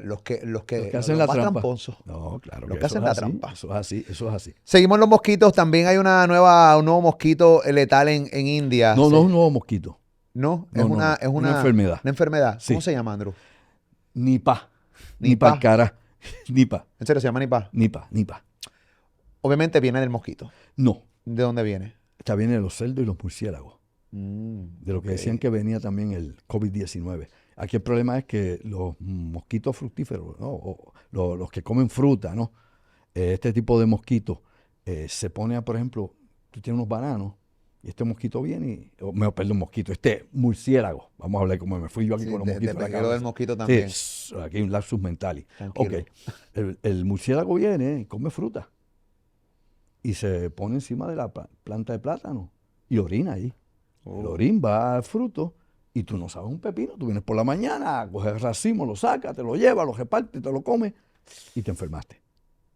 hacen la trampa. Tramposos. No, claro. Los que hacen la trampa. Eso es así. Seguimos los mosquitos. También hay un nuevo mosquito letal en India. No, no es un nuevo mosquito. No, es una enfermedad. Una enfermedad. Sí. ¿Cómo se llama, Andrew? Nipah. Nipah, cara. Nipah. ¿En serio se llama Nipah? Nipah. Obviamente viene del mosquito. No. ¿De dónde viene? Esta viene de los cerdos y los murciélagos. De lo que decían que venía también el COVID-19. Aquí el problema es que los mosquitos fructíferos, ¿no? O los que comen fruta, ¿no? Este tipo de mosquitos se pone, por ejemplo, tú tienes unos bananos y este mosquito viene este murciélago. Vamos a hablar como me fui yo aquí con los mosquitos. Depende del mosquito también. Sí, aquí hay un lapsus mental. Tranquilo. Ok, el murciélago viene y come fruta y se pone encima de la planta de plátano y orina ahí. El orín va al fruto y tú no sabes un pepino. Tú vienes por la mañana, coges el racimo, lo sacas, te lo llevas, lo repartes, te lo comes y te enfermaste.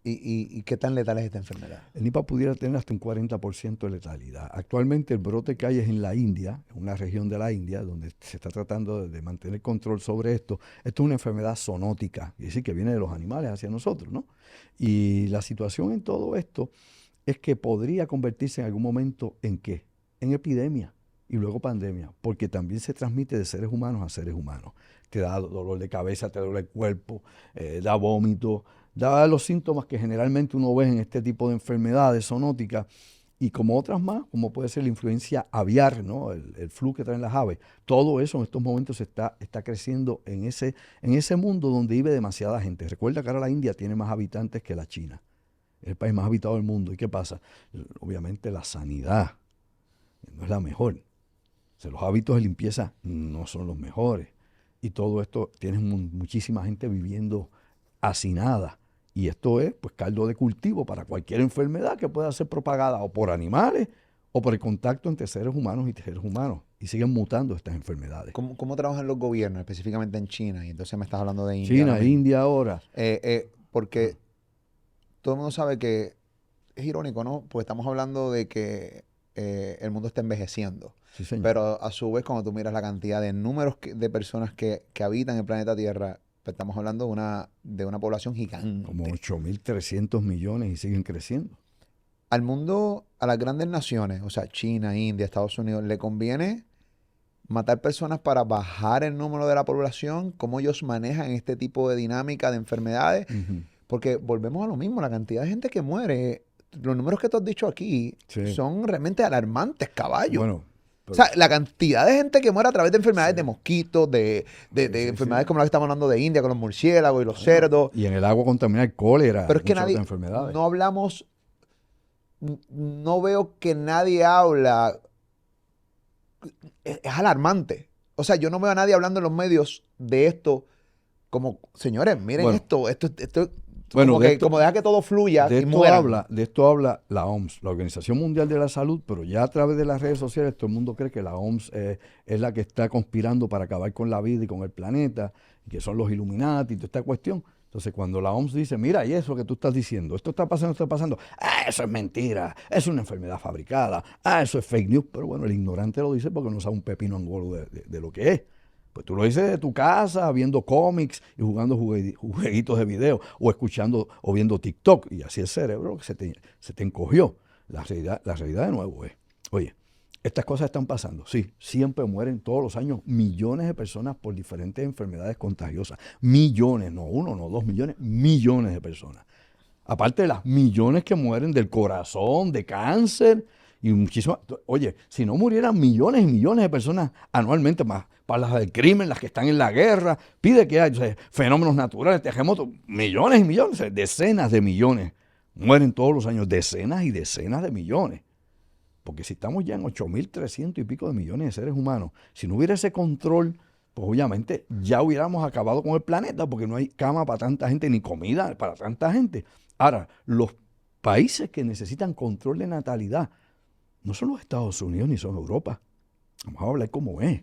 ¿Y qué tan letal es esta enfermedad? El Nipah pudiera tener hasta un 40% de letalidad. Actualmente el brote que hay es en la India, en una región de la India, donde se está tratando de mantener control sobre esto. Esto es una enfermedad zoonótica, es decir, que viene de los animales hacia nosotros, ¿no? Y la situación en todo esto es que podría convertirse en algún momento ¿en qué? En epidemia. Y luego pandemia, porque también se transmite de seres humanos a seres humanos. Te da dolor de cabeza, te duele el cuerpo, da vómito, da los síntomas que generalmente uno ve en este tipo de enfermedades zoonóticas y como otras más, como puede ser la influencia aviar, ¿no? El flu que traen las aves. Todo eso en estos momentos está creciendo en ese mundo donde vive demasiada gente. Recuerda que ahora la India tiene más habitantes que la China. Es el país más habitado del mundo. ¿Y qué pasa? Obviamente la sanidad no es la mejor. Los hábitos de limpieza no son los mejores. y todo esto, tienes muchísima gente viviendo hacinada. Y esto es pues caldo de cultivo para cualquier enfermedad que pueda ser propagada o por animales o por el contacto entre seres humanos y seres humanos. Y siguen mutando estas enfermedades. ¿Cómo trabajan los gobiernos, específicamente en China? Y entonces me estás hablando de India ahora China, mismo. India ahora. Porque todo el mundo sabe que es irónico, ¿no? Pues estamos hablando de que el mundo está envejeciendo. Sí, señor. Pero a su vez, cuando tú miras la cantidad de números de personas que habitan el planeta Tierra, pues estamos hablando de una población gigante. Como 8.300 millones y siguen creciendo. Al mundo, a las grandes naciones, o sea, China, India, Estados Unidos, ¿le conviene matar personas para bajar el número de la población? ¿Cómo ellos manejan este tipo de dinámica de enfermedades? Ujú. Porque volvemos a lo mismo, la cantidad de gente que muere, los números que tú has dicho aquí Sí. son realmente alarmantes, caballo. Bueno, O pero, sea, la cantidad de gente que muere a través de enfermedades sí, de mosquitos, de sí, enfermedades sí. como la que estamos hablando de India, con los murciélagos y los Bueno, cerdos. y en el agua contaminada el cólera, Pero es que muchas otras nadie, enfermedades. no hablamos, no veo que nadie habla. Es alarmante. O sea, yo no veo a nadie hablando en los medios de esto como, señores, miren Bueno, esto, bueno, como deja que todo fluya y mueran. de esto habla la OMS, la Organización Mundial de la Salud, pero ya a través de las redes sociales todo el mundo cree que la OMS es la que está conspirando para acabar con la vida y con el planeta, y que son los Illuminati y toda esta cuestión. Entonces, cuando la OMS dice, mira, y eso que tú estás diciendo, esto está pasando, eso es mentira, es una enfermedad fabricada, eso es fake news, pero bueno, el ignorante lo dice porque no sabe un pepino angolo de lo que es. Pues tú lo dices de tu casa, viendo cómics y jugando jueguitos de video, o escuchando o viendo TikTok, y así el cerebro que se te encogió. La realidad de nuevo es, oye, estas cosas están pasando, sí, siempre mueren todos los años millones de personas por diferentes enfermedades contagiosas. Millones, no uno, no 2 millones, millones de personas. Aparte de las millones que mueren del corazón, de cáncer y muchísimas. Oye, si no murieran millones y millones de personas anualmente, más para las del crimen, las que están en la guerra, pide que haya fenómenos naturales, terremotos, millones y millones, decenas de millones. Mueren todos los años, decenas y decenas de millones. Porque si estamos ya en 8.300 y pico de millones de seres humanos, si no hubiera ese control, pues obviamente ya hubiéramos acabado con el planeta, porque no hay cama para tanta gente, ni comida para tanta gente. Ahora, los países que necesitan control de natalidad no son los Estados Unidos ni son Europa. Vamos a hablar como es.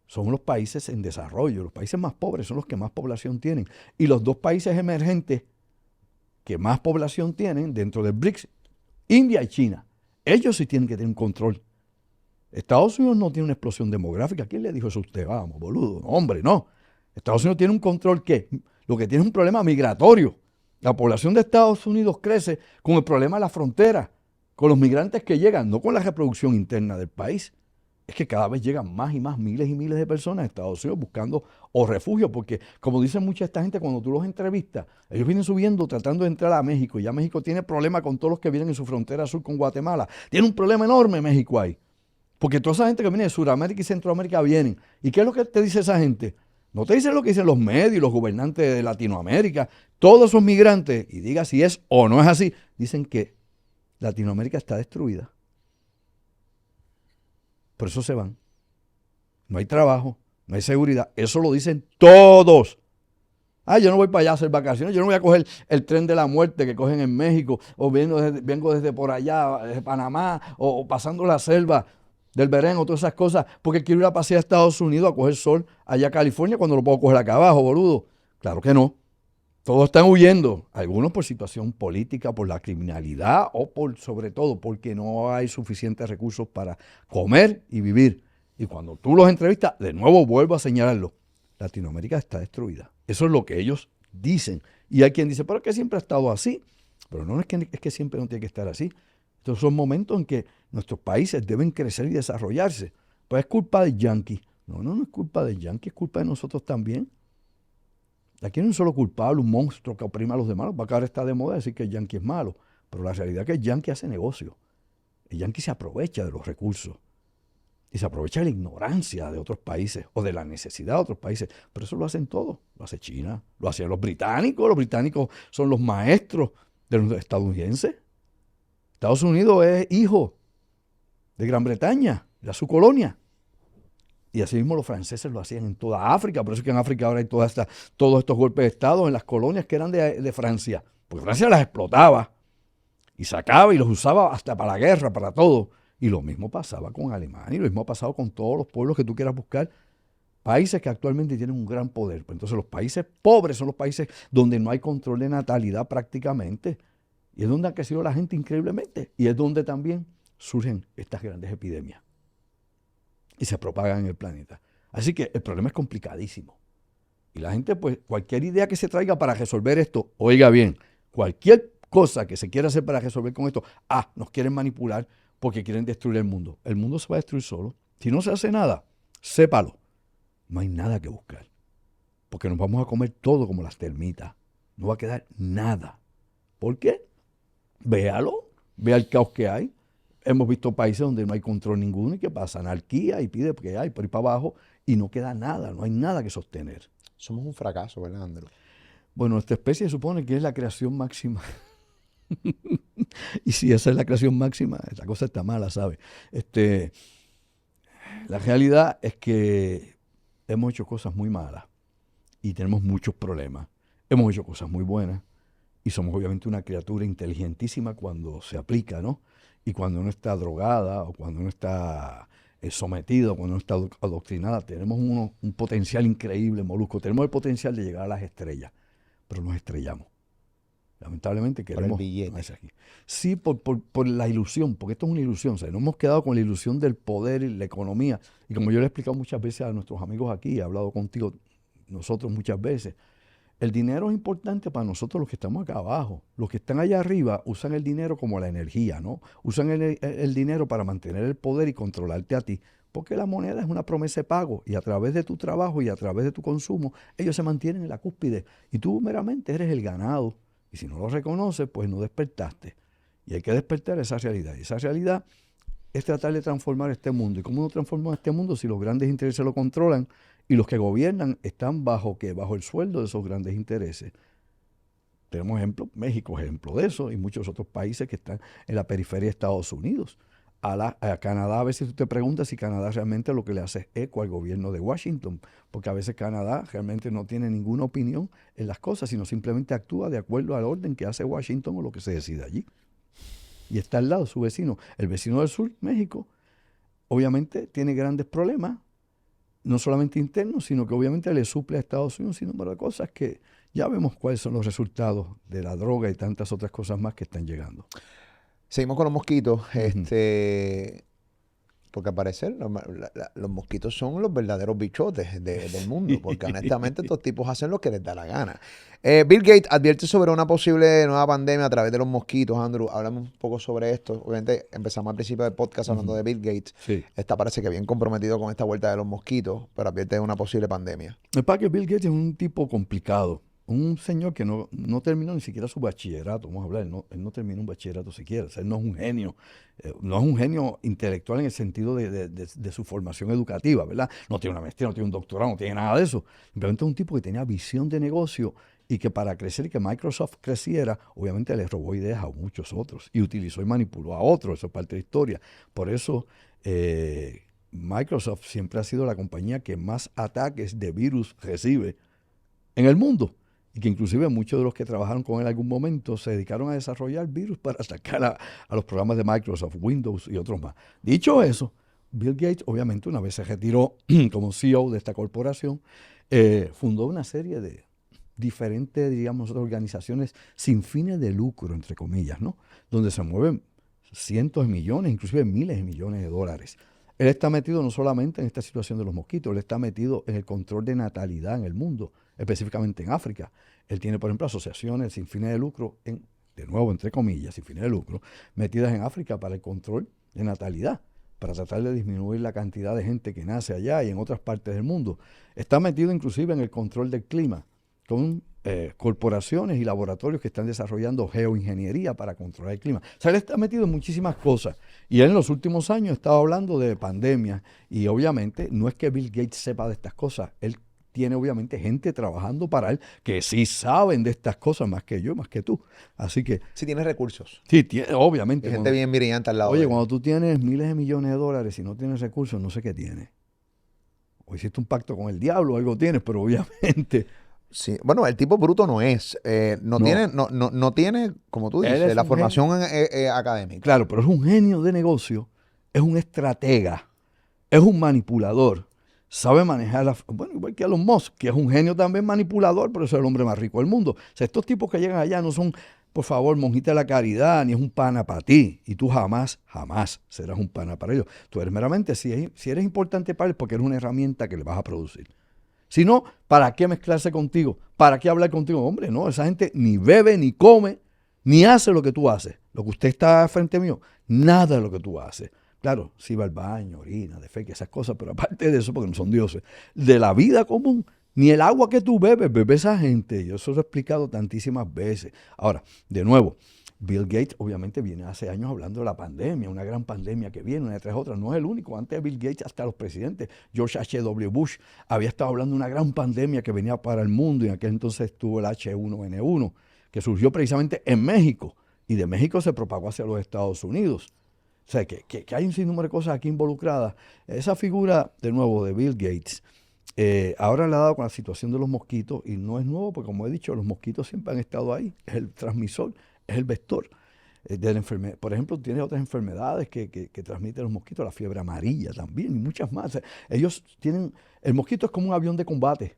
Son los países en desarrollo. Los países más pobres son los que más población tienen. Y los dos países emergentes que más población tienen dentro del BRICS, India y China. Ellos sí tienen que tener un control. Estados Unidos no tiene una explosión demográfica. ¿Quién le dijo eso a usted? Vamos, boludo. No, hombre, no. Estados Unidos tiene un control que lo que tiene es un problema migratorio. La población de Estados Unidos crece con el problema de la frontera, con los migrantes que llegan, no con la reproducción interna del país. Es que cada vez llegan más y más miles y miles de personas a Estados Unidos buscando o refugio, porque como dicen mucha esta gente cuando tú los entrevistas, ellos vienen subiendo tratando de entrar a México, y ya México tiene problemas con todos los que vienen en su frontera sur con Guatemala. Tiene un problema enorme México ahí, porque toda esa gente que viene de Sudamérica y Centroamérica vienen. ¿Y qué es lo que te dice esa gente? No te dicen lo que dicen los medios y los gobernantes de Latinoamérica, todos esos migrantes, y diga si es o no es así, dicen que Latinoamérica está destruida. Por eso se van. No hay trabajo, no hay seguridad. Eso lo dicen todos. Yo no voy para allá a hacer vacaciones, yo no voy a coger el tren de la muerte que cogen en México, o vengo desde por allá, desde Panamá, o pasando la selva del Berén, o todas esas cosas, porque quiero ir a pasear a Estados Unidos a coger sol allá a California cuando lo puedo coger acá abajo, boludo. Claro que no. Todos están huyendo, algunos por situación política, por la criminalidad o sobre todo porque no hay suficientes recursos para comer y vivir. Y cuando tú los entrevistas, de nuevo vuelvo a señalarlo, Latinoamérica está destruida. Eso es lo que ellos dicen. Y hay quien dice, pero es que siempre ha estado así. Pero no es que siempre no tiene que estar así. Estos son momentos en que nuestros países deben crecer y desarrollarse. Pues es culpa del yanqui. No es culpa del yanqui, es culpa de nosotros también. Aquí no hay un solo culpable, un monstruo que oprima a los demás. Porque ahora está de moda decir que el yanqui es malo. Pero la realidad es que el yanqui hace negocio. El yanqui se aprovecha de los recursos. Y se aprovecha de la ignorancia de otros países o de la necesidad de otros países. Pero eso lo hacen todos. Lo hace China, lo hacen los británicos. Los británicos son los maestros de los estadounidenses. Estados Unidos es hijo de Gran Bretaña, era su colonia. Y así mismo los franceses lo hacían en toda África. Por eso es que en África ahora hay todos estos golpes de Estado en las colonias que eran de Francia. Porque Francia las explotaba y sacaba y los usaba hasta para la guerra, para todo. Y lo mismo pasaba con Alemania y lo mismo ha pasado con todos los pueblos que tú quieras buscar. Países que actualmente tienen un gran poder. Pues entonces los países pobres son los países donde no hay control de natalidad prácticamente. Y es donde ha crecido la gente increíblemente. Y es donde también surgen estas grandes epidemias. Y se propagan en el planeta. Así que el problema es complicadísimo. Y la gente, pues, cualquier idea que se traiga para resolver esto, oiga bien, cualquier cosa que se quiera hacer para resolver con esto, nos quieren manipular porque quieren destruir el mundo. El mundo se va a destruir solo. Si no se hace nada, sépalo. No hay nada que buscar. Porque nos vamos a comer todo como las termitas. No va a quedar nada. ¿Por qué? Véalo. Vea el caos que hay. Hemos visto países donde no hay control ninguno y que pasa anarquía y pide porque hay por ahí para abajo y no queda nada, no hay nada que sostener. Somos un fracaso, ¿verdad, Andrew? Bueno, nuestra especie se supone que es la creación máxima. Y si esa es la creación máxima, esa cosa está mala, ¿sabes? La realidad es que hemos hecho cosas muy malas y tenemos muchos problemas. Hemos hecho cosas muy buenas y somos obviamente una criatura inteligentísima cuando se aplica, ¿no? Y cuando uno está drogada o cuando uno está sometido, cuando uno está adoctrinada, tenemos un potencial increíble, Molusco. Tenemos el potencial de llegar a las estrellas, pero nos estrellamos. Lamentablemente queremos... Por el billete. Aquí. Sí, por la ilusión, porque esto es una ilusión. O sea, nos hemos quedado con la ilusión del poder y la economía. Y como yo le he explicado muchas veces a nuestros amigos aquí, he hablado contigo, nosotros muchas veces, el dinero es importante para nosotros los que estamos acá abajo. Los que están allá arriba usan el dinero como la energía, ¿no? Usan el dinero para mantener el poder y controlarte a ti. Porque la moneda es una promesa de pago y a través de tu trabajo y a través de tu consumo, ellos se mantienen en la cúspide. Y tú meramente eres el ganado. Y si no lo reconoces, pues no despertaste. Y hay que despertar esa realidad. Y esa realidad es tratar de transformar este mundo. ¿Y cómo uno transforma este mundo si los grandes intereses lo controlan y los que gobiernan están bajo ¿qué? Bajo el sueldo de esos grandes intereses? Tenemos ejemplo, México es ejemplo de eso y muchos otros países que están en la periferia de Estados Unidos. A Canadá, a veces tú te preguntas si Canadá realmente lo que le hace es eco al gobierno de Washington, porque a veces Canadá realmente no tiene ninguna opinión en las cosas, sino simplemente actúa de acuerdo al orden que hace Washington o lo que se decide allí. Y está al lado su vecino. El vecino del sur, México, obviamente tiene grandes problemas, no solamente internos, sino que obviamente le suple a Estados Unidos un número de cosas que ya vemos cuáles son los resultados de la droga y tantas otras cosas más que están llegando. Seguimos con los mosquitos. Ujú. Porque al parecer los mosquitos son los verdaderos bichotes del mundo, porque honestamente estos tipos hacen lo que les da la gana. Bill Gates advierte sobre una posible nueva pandemia a través de los mosquitos. Andrew, hablamos un poco sobre esto. Obviamente empezamos al principio del podcast hablando de Bill Gates. Sí. Está parece que bien comprometido con esta vuelta de los mosquitos, pero advierte de una posible pandemia. El que Bill Gates es un tipo complicado. Un señor que no terminó ni siquiera su bachillerato, vamos a hablar, él no terminó un bachillerato siquiera, o sea, él no es un genio, no es un genio intelectual en el sentido de su formación educativa, ¿verdad? No tiene una maestría, no tiene un doctorado, no tiene nada de eso. Simplemente es un tipo que tenía visión de negocio y que para crecer y que Microsoft creciera, obviamente le robó ideas a muchos otros y utilizó y manipuló a otros, eso es parte de la historia. Por eso Microsoft siempre ha sido la compañía que más ataques de virus recibe en el mundo. Y que inclusive muchos de los que trabajaron con él en algún momento se dedicaron a desarrollar virus para sacar a los programas de Microsoft, Windows y otros más. Dicho eso, Bill Gates obviamente una vez se retiró como CEO de esta corporación, fundó una serie de diferentes, digamos, organizaciones sin fines de lucro, entre comillas, ¿no? Donde se mueven cientos de millones, inclusive miles de millones de dólares. Él está metido no solamente en esta situación de los mosquitos, él está metido en el control de natalidad en el mundo, específicamente en África. Él tiene, por ejemplo, asociaciones sin fines de lucro, de nuevo, entre comillas, sin fines de lucro, metidas en África para el control de natalidad, para tratar de disminuir la cantidad de gente que nace allá y en otras partes del mundo. Está metido inclusive en el control del clima, con corporaciones y laboratorios que están desarrollando geoingeniería para controlar el clima. O sea, él está metido en muchísimas cosas. Y él en los últimos años estaba hablando de pandemias. Y obviamente no es que Bill Gates sepa de estas cosas. Él tiene obviamente gente trabajando para él que sí saben de estas cosas más que yo, más que tú. Así que... Sí tiene recursos. Sí, obviamente. Hay gente bien brillante al lado de Oye, él. cuando tú tienes miles de millones de dólares y no tienes recursos, no sé qué tienes. o hiciste un pacto con el diablo, algo tienes, pero obviamente Sí, bueno, el tipo bruto no es, no no. tiene, no tiene, como tú Él dices, es la un genio, formación académica. claro, pero es un genio de negocio, es un estratega, es un manipulador, sabe manejar, bueno, igual que Elon Musk, que es un genio también manipulador, pero es el hombre más rico del mundo. O sea, estos tipos que llegan allá no son, por favor, monjita de la caridad, ni es un pana para ti, y tú jamás, jamás serás un pana para ellos. Tú eres meramente, si eres importante para él, porque eres una herramienta que le vas a producir. Si no, ¿para qué mezclarse contigo? ¿Para qué hablar contigo? Hombre, no, esa gente ni bebe, ni come, ni hace lo que tú haces. Lo que usted está frente mío, nada de lo que tú haces. Claro, si va al baño, orina, defeca, esas cosas, pero aparte de eso, porque no son dioses, de la vida común, ni el agua que tú bebes, bebe esa gente. Yo eso lo he explicado tantísimas veces. Ahora, de nuevo, Bill Gates obviamente viene hace años hablando de la pandemia, una gran pandemia que viene, una tras otra. No es el único. Antes de Bill Gates, hasta los presidentes, George H.W. Bush, había estado hablando de una gran pandemia que venía para el mundo, y en aquel entonces estuvo el H1N1, que surgió precisamente en México, y de México se propagó hacia los Estados Unidos. O sea, que hay un sinnúmero de cosas aquí involucradas. Esa figura, de nuevo, de Bill Gates, ahora le ha dado con la situación de los mosquitos, y no es nuevo, porque como he dicho, los mosquitos siempre han estado ahí, es el transmisor, es el vector de la enfermedad. Por ejemplo, tiene otras enfermedades que transmiten los mosquitos, la fiebre amarilla también, y muchas más. O sea, ellos tienen, el mosquito es como un avión de combate.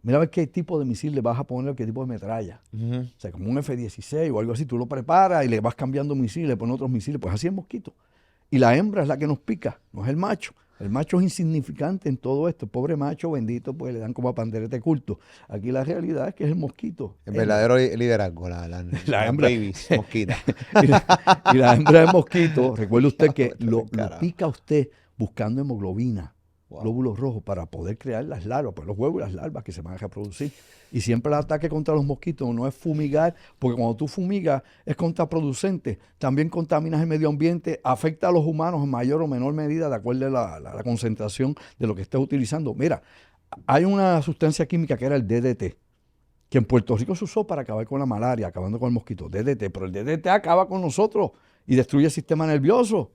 Mira a ver qué tipo de misil le vas a poner, qué tipo de metralla. Ujú. O sea, como un F-16 o algo así, tú lo preparas y le vas cambiando misiles, le pones otros misiles, pues así es el mosquito. Y la hembra es la que nos pica, no es el macho. El macho es insignificante en todo esto. Pobre macho bendito, pues le dan como a panderete culto. Aquí la realidad es que es el mosquito. El Hembra. verdadero liderazgo, La las hembra. babies, mosquitas. y la hembra del mosquito, recuerde usted que Vete pa'l lo carajo. pica usted buscando hemoglobina, Wow. glóbulos rojos, para poder crear las larvas, pues los huevos y las larvas que se van a reproducir. Y siempre el ataque contra los mosquitos no es fumigar, porque cuando tú fumigas es contraproducente. También contaminas el medio ambiente, afecta a los humanos en mayor o menor medida de acuerdo a la concentración de lo que estés utilizando. Mira, hay una sustancia química que era el DDT, que en Puerto Rico se usó para acabar con la malaria, acabando con el mosquito, DDT, pero el DDT acaba con nosotros y destruye el sistema nervioso.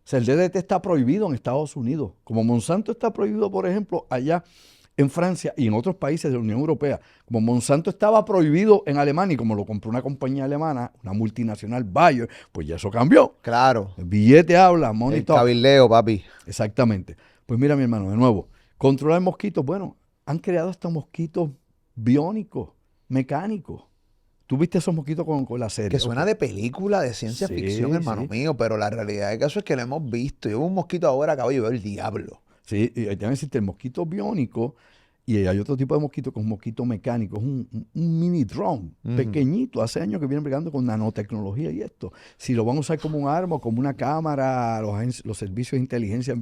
O sea, el DDT está prohibido en Estados Unidos, como Monsanto está prohibido, por ejemplo, allá en Francia y en otros países de la Unión Europea. Como Monsanto estaba prohibido en Alemania y como lo compró una compañía alemana, una multinacional Bayer, pues ya eso cambió. Claro, El billete habla, money el talk. cabildeo, papi. Exactamente. Pues mira, mi hermano, de nuevo, controlar mosquitos, bueno, han creado hasta mosquitos biónicos, mecánicos. ¿Tú viste esos mosquitos con la Que serie? Ok. suena de película de ciencia ficción, Sí, hermano sí. mío, pero la realidad del caso es que lo hemos visto. Yo veo un mosquito ahora, acabo de ver el diablo. Sí, y ahí te van a decirte el mosquito biónico, y hay otro tipo de mosquito que es un mosquito mecánico, es un mini drone, Ujú. pequeñito, hace años que vienen bregando con nanotecnología y esto. Si lo van a usar como un arma o como una cámara, los servicios de inteligencia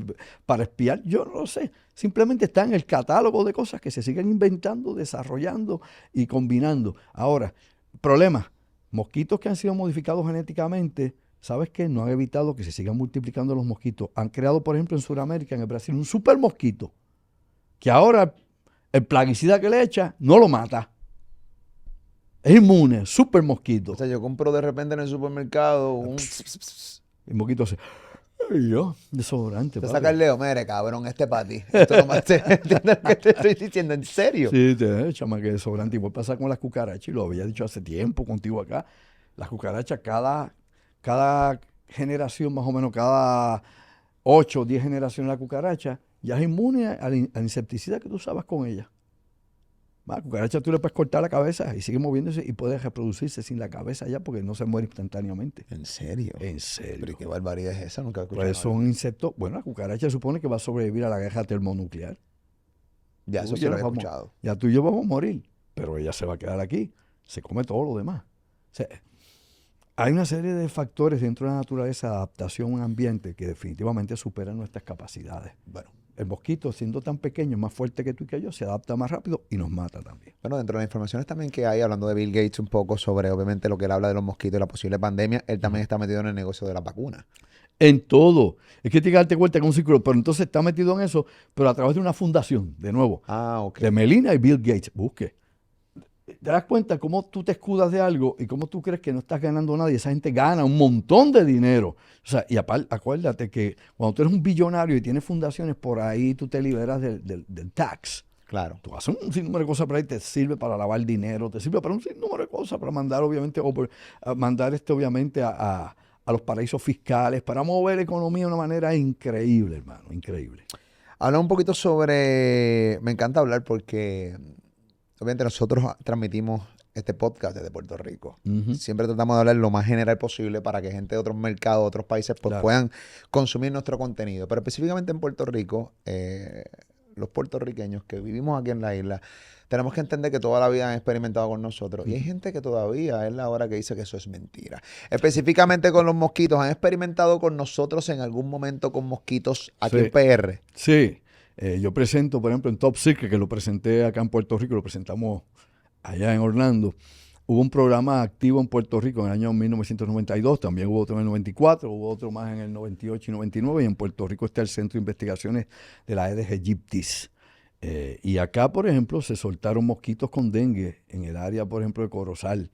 para espiar, yo no lo sé. Simplemente está en el catálogo de cosas que se siguen inventando, desarrollando y combinando. Ahora, problema, mosquitos que han sido modificados genéticamente, ¿sabes qué? No han evitado que se sigan multiplicando los mosquitos. Han creado, por ejemplo, en Sudamérica, en el Brasil, un super mosquito, que ahora el plaguicida que le echa no lo mata. Es inmune, super mosquito. O sea, yo compro de repente en el supermercado un... El mosquito hace, ay, yo, desodorante, Te papi. saca el dedo, mire, cabrón, este para ti. Esto nomás ¿entiendes lo que te estoy diciendo? ¿En serio? Sí, te echa más que desodorante. Igual pasa con las cucarachas, y lo había dicho hace tiempo contigo acá. Las cucarachas, cada generación, más o menos, cada 8 o 10 generaciones de la cucaracha, ya es inmune al insecticida que tú usabas con ella. Va, a cucaracha tú le puedes cortar la cabeza y sigue moviéndose y puede reproducirse sin la cabeza ya porque no se muere instantáneamente. ¿En serio? En Pero ¿y serio. qué barbaridad es esa? Nunca he escuchado Pues hablar. son insectos. Bueno, la cucaracha supone que va a sobrevivir a la guerra termonuclear. Ya, Tú eso y sí yo lo nos había vamos- escuchado. Ya tú y yo vamos a morir, pero ella se va a quedar aquí. Se come todo lo demás. O sea, hay una serie de factores dentro de la naturaleza de adaptación a un ambiente que definitivamente superan nuestras capacidades. Bueno, El mosquito, siendo tan pequeño, más fuerte que tú y que yo, se adapta más rápido y nos mata también. bueno, dentro de las informaciones también que hay, hablando de Bill Gates un poco sobre, obviamente, lo que él habla de los mosquitos y la posible pandemia, él también está metido en el negocio de las vacunas. En todo. Es que tienes que darte cuenta que es un círculo, pero entonces está metido en eso, pero a través de una fundación, de nuevo, Ah, ok. de Melina y Bill Gates. Busque. te das cuenta cómo tú te escudas de algo y cómo tú crees que no estás ganando nada y esa gente gana un montón de dinero. O sea, y acuérdate que cuando tú eres un billonario y tienes fundaciones, por ahí tú te liberas del tax. Claro. Tú haces un sinnúmero de cosas por ahí, te sirve para lavar dinero, te sirve para un sinnúmero de cosas, para mandar obviamente, obviamente a los paraísos fiscales, para mover la economía de una manera increíble, hermano, increíble. Habla un poquito sobre, me encanta hablar porque obviamente nosotros transmitimos este podcast desde Puerto Rico. Ujú. Siempre tratamos de hablar lo más general posible para que gente de otros mercados, otros países, pues Claro. puedan consumir nuestro contenido. Pero específicamente en Puerto Rico, los puertorriqueños que vivimos aquí en la isla, tenemos que entender que toda la vida han experimentado con nosotros. Y hay gente que todavía es la hora que dice que eso es mentira. Específicamente con los mosquitos, ¿han experimentado con nosotros en algún momento con mosquitos aquí Sí. en PR? Sí, yo presento, por ejemplo, en Top Secret, que lo presenté acá en Puerto Rico, lo presentamos allá en Orlando. Hubo un programa activo en Puerto Rico en el año 1992, también hubo otro en el 94, hubo otro más en el 98 y 99, y en Puerto Rico está el Centro de Investigaciones de la Aedes aegyptis. Y acá, por ejemplo, se soltaron mosquitos con dengue en el área, por ejemplo, de Corozal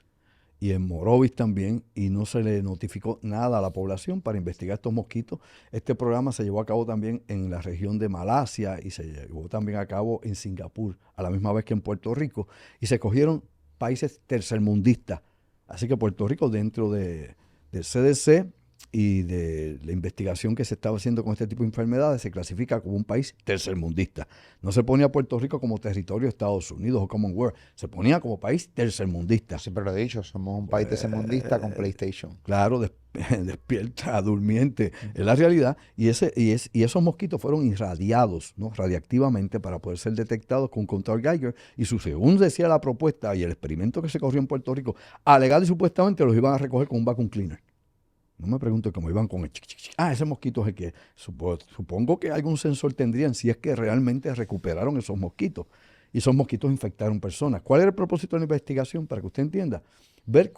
y en Morovis también, y no se le notificó nada a la población para investigar estos mosquitos. Este programa se llevó a cabo también en la región de Malasia y se llevó también a cabo en Singapur, a la misma vez que en Puerto Rico, y se cogieron países tercermundistas. Así que Puerto Rico, dentro del CDC y de la investigación que se estaba haciendo con este tipo de enfermedades, se clasifica como un país tercermundista. No se ponía a Puerto Rico como territorio de Estados Unidos o Commonwealth, se ponía como país tercermundista. Siempre lo he dicho, somos un país tercermundista con PlayStation. Claro, despierta, durmiente, es la realidad. Y esos mosquitos fueron irradiados, ¿no? Radiactivamente para poder ser detectados con un contador Geiger. Y según decía la propuesta y el experimento que se corrió en Puerto Rico, alegal y supuestamente los iban a recoger con un vacuum cleaner. No me pregunto cómo iban con el chic, chic, chic. Ese mosquito es el que supongo que algún sensor tendrían si es que realmente recuperaron esos mosquitos. Y esos mosquitos infectaron personas. ¿Cuál era el propósito de la investigación? Para que usted entienda. Ver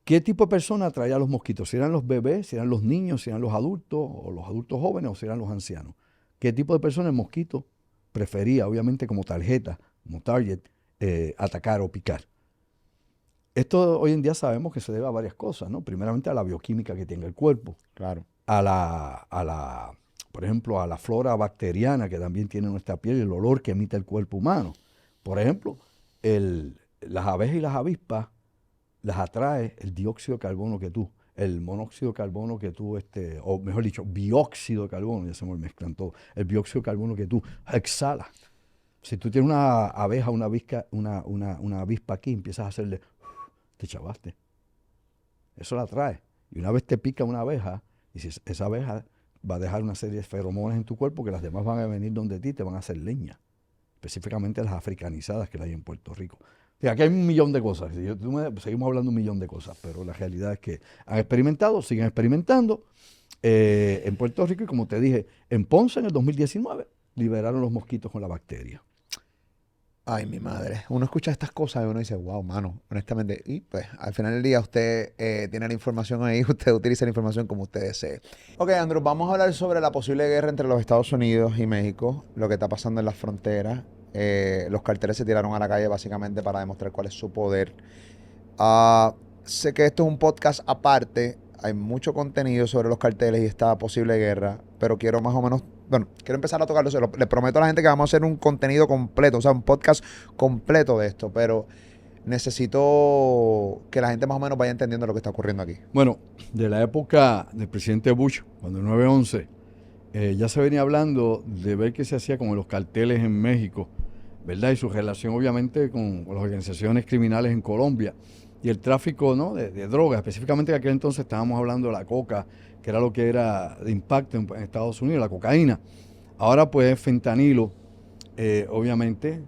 qué tipo de persona traía los mosquitos. Si eran los bebés, si eran los niños, si eran los adultos, o los adultos jóvenes, o si eran los ancianos. ¿Qué tipo de persona el mosquito prefería, obviamente, como tarjeta, como target, atacar o picar? Esto hoy en día sabemos que se debe a varias cosas, ¿no? Primeramente a la bioquímica que tiene el cuerpo, Claro. por ejemplo, a la flora bacteriana que también tiene nuestra piel y el olor que emite el cuerpo humano. Por ejemplo, las abejas y las avispas las atrae el dióxido de carbono el monóxido de carbono que tú, o mejor dicho, bióxido de carbono, ya se me mezclan todo, el dióxido de carbono que tú exhalas. Si tú tienes una abeja, una avispa aquí, empiezas a hacerle, te chavaste. Eso la atrae. Y una vez te pica una abeja, y si esa abeja va a dejar una serie de feromonas en tu cuerpo que las demás van a venir donde ti y te van a hacer leña. Específicamente las africanizadas que hay en Puerto Rico. O sea, aquí hay un millón de cosas. Seguimos hablando un millón de cosas, pero la realidad es que han experimentado, siguen experimentando en Puerto Rico y como te dije, en Ponce en el 2019 liberaron los mosquitos con la bacteria. Ay, mi madre. Uno escucha estas cosas y uno dice, wow, mano, honestamente. Y pues al final del día usted tiene la información ahí, usted utiliza la información como usted desee. Ok, Andrew, vamos a hablar sobre la posible guerra entre los Estados Unidos y México, lo que está pasando en las fronteras. Los carteles se tiraron a la calle básicamente para demostrar cuál es su poder. Sé que esto es un podcast aparte, hay mucho contenido sobre los carteles y esta posible guerra, pero quiero más o menos, bueno, quiero empezar a tocarlo. Le prometo a la gente que vamos a hacer un contenido completo, o sea, un podcast completo de esto, pero necesito que la gente más o menos vaya entendiendo lo que está ocurriendo aquí. Bueno, de la época del presidente Bush, cuando el 9/11, ya se venía hablando de ver qué se hacía con los carteles en México, ¿verdad? Y su relación obviamente con las organizaciones criminales en Colombia y el tráfico, ¿no? de drogas. Específicamente en aquel entonces estábamos hablando de la coca, que era lo que era de impacto en Estados Unidos, la cocaína. Ahora pues fentanilo, obviamente.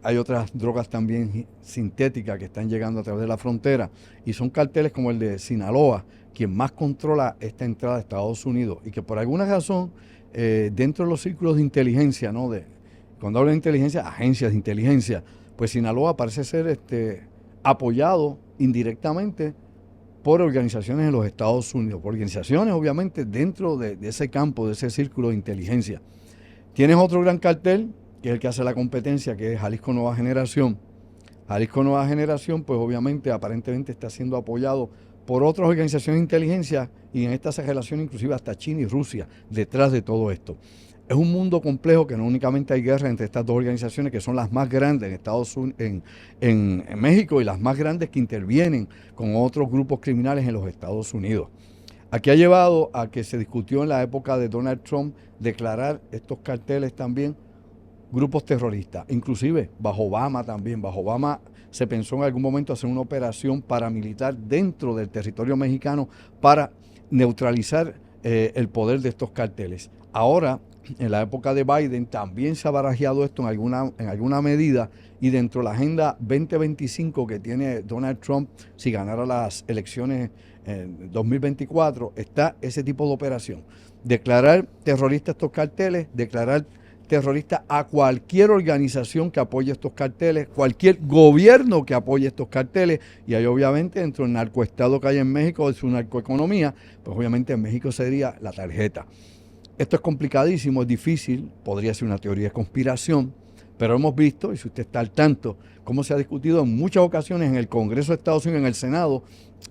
Hay otras drogas también sintéticas que están llegando a través de la frontera y son carteles como el de Sinaloa, quien más controla esta entrada a Estados Unidos y que por alguna razón dentro de los círculos de inteligencia, ¿no? Cuando hablo de inteligencia, agencias de inteligencia, pues Sinaloa parece ser apoyado indirectamente por organizaciones en los Estados Unidos, por organizaciones obviamente dentro de ese campo, de ese círculo de inteligencia. Tienes otro gran cartel, que es el que hace la competencia, que es Jalisco Nueva Generación, Jalisco Nueva Generación, pues obviamente aparentemente está siendo apoyado por otras organizaciones de inteligencia y en esta se relaciona inclusive hasta China y Rusia detrás de todo esto. Es un mundo complejo que no únicamente hay guerra entre estas dos organizaciones que son las más grandes en Estados Unidos, en México y las más grandes que intervienen con otros grupos criminales en los Estados Unidos. Aquí ha llevado a que se discutió en la época de Donald Trump declarar estos carteles también grupos terroristas, inclusive bajo Obama también. Bajo Obama se pensó en algún momento hacer una operación paramilitar dentro del territorio mexicano para neutralizar el poder de estos carteles. Ahora, en la época de Biden, también se ha barajeado esto en alguna medida y dentro de la Agenda 2025 que tiene Donald Trump si ganara las elecciones en 2024, está ese tipo de operación. Declarar terroristas estos carteles, declarar terrorista a cualquier organización que apoye estos carteles, cualquier gobierno que apoye estos carteles, y ahí obviamente dentro del narcoestado que hay en México, de su narcoeconomía, pues obviamente en México sería la tarjeta. Esto es complicadísimo, es difícil, podría ser una teoría de conspiración, pero hemos visto, y si usted está al tanto, cómo se ha discutido en muchas ocasiones en el Congreso de Estados Unidos, en el Senado,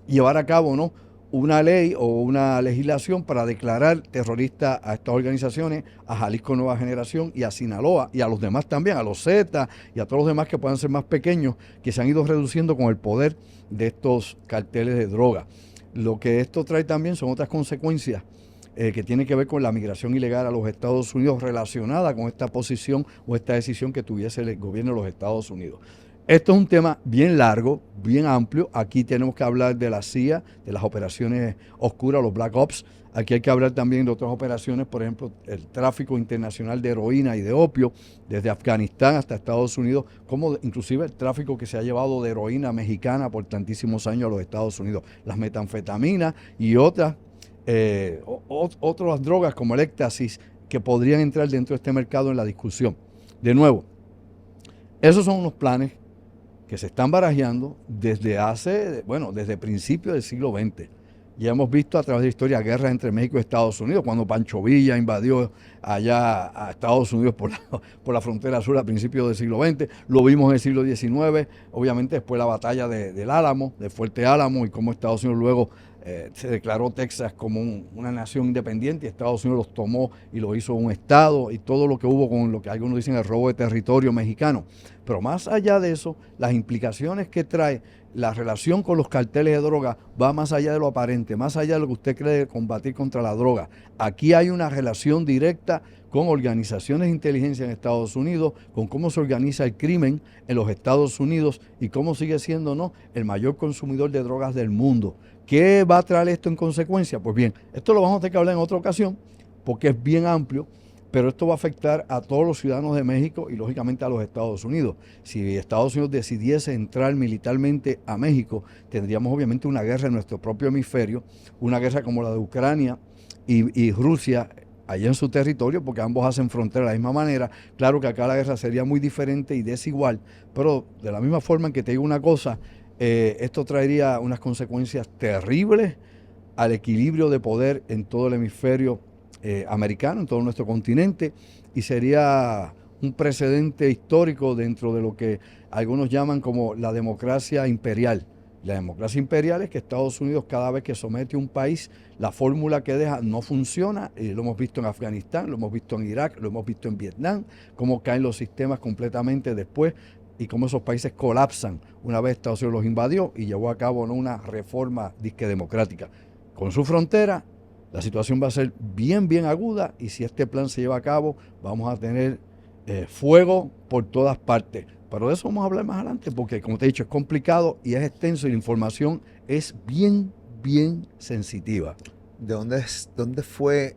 llevar a cabo, ¿no?, una ley o una legislación para declarar terroristas a estas organizaciones, a Jalisco Nueva Generación y a Sinaloa y a los demás también, a los Zetas y a todos los demás que puedan ser más pequeños, que se han ido reduciendo con el poder de estos carteles de droga. Lo que esto trae también son otras consecuencias que tienen que ver con la migración ilegal a los Estados Unidos relacionada con esta posición o esta decisión que tuviese el gobierno de los Estados Unidos. Esto es un tema bien largo, bien amplio. Aquí tenemos que hablar de la CIA, de las operaciones oscuras, los Black Ops. Aquí hay que hablar también de otras operaciones, por ejemplo, el tráfico internacional de heroína y de opio, desde Afganistán hasta Estados Unidos, como inclusive el tráfico que se ha llevado de heroína mexicana por tantísimos años a los Estados Unidos, las metanfetaminas y otras drogas como el éxtasis que podrían entrar dentro de este mercado en la discusión. De nuevo, esos son unos planes que se están barajeando desde principios del siglo XX. Ya hemos visto a través de la historia guerras entre México y Estados Unidos, cuando Pancho Villa invadió allá a Estados Unidos por la frontera sur a principios del siglo XX. Lo vimos en el siglo XIX, obviamente después la batalla del Álamo, de Fuerte Álamo, y cómo Estados Unidos luego se declaró Texas como una nación independiente y Estados Unidos los tomó y lo hizo un estado, y todo lo que hubo con lo que algunos dicen el robo de territorio mexicano. Pero más allá de eso, las implicaciones que trae la relación con los carteles de droga va más allá de lo aparente, más allá de lo que usted cree de combatir contra la droga. Aquí hay una relación directa con organizaciones de inteligencia en Estados Unidos, con cómo se organiza el crimen en los Estados Unidos y cómo sigue siendo, ¿no?, el mayor consumidor de drogas del mundo. ¿Qué va a traer esto en consecuencia? Pues bien, esto lo vamos a tener que hablar en otra ocasión porque es bien amplio, pero esto va a afectar a todos los ciudadanos de México y lógicamente a los Estados Unidos. Si Estados Unidos decidiese entrar militarmente a México, tendríamos obviamente una guerra en nuestro propio hemisferio, una guerra como la de Ucrania y Rusia allá en su territorio, porque ambos hacen frontera de la misma manera. Claro que acá la guerra sería muy diferente y desigual, pero de la misma forma en que te digo una cosa, esto traería unas consecuencias terribles al equilibrio de poder en todo el hemisferio americano, en todo nuestro continente, y sería un precedente histórico dentro de lo que algunos llaman como la democracia imperial. La democracia imperial es que Estados Unidos, cada vez que somete a un país, la fórmula que deja no funciona. Lo hemos visto en Afganistán, lo hemos visto en Irak, lo hemos visto en Vietnam, cómo caen los sistemas completamente después y cómo esos países colapsan una vez Estados Unidos los invadió y llevó a cabo, ¿no?, una reforma disque democrática. Con su frontera, la situación va a ser bien, bien aguda, y si este plan se lleva a cabo, vamos a tener fuego por todas partes. Pero de eso vamos a hablar más adelante, porque como te he dicho, es complicado y es extenso y la información es bien, bien sensitiva. ¿Dónde fue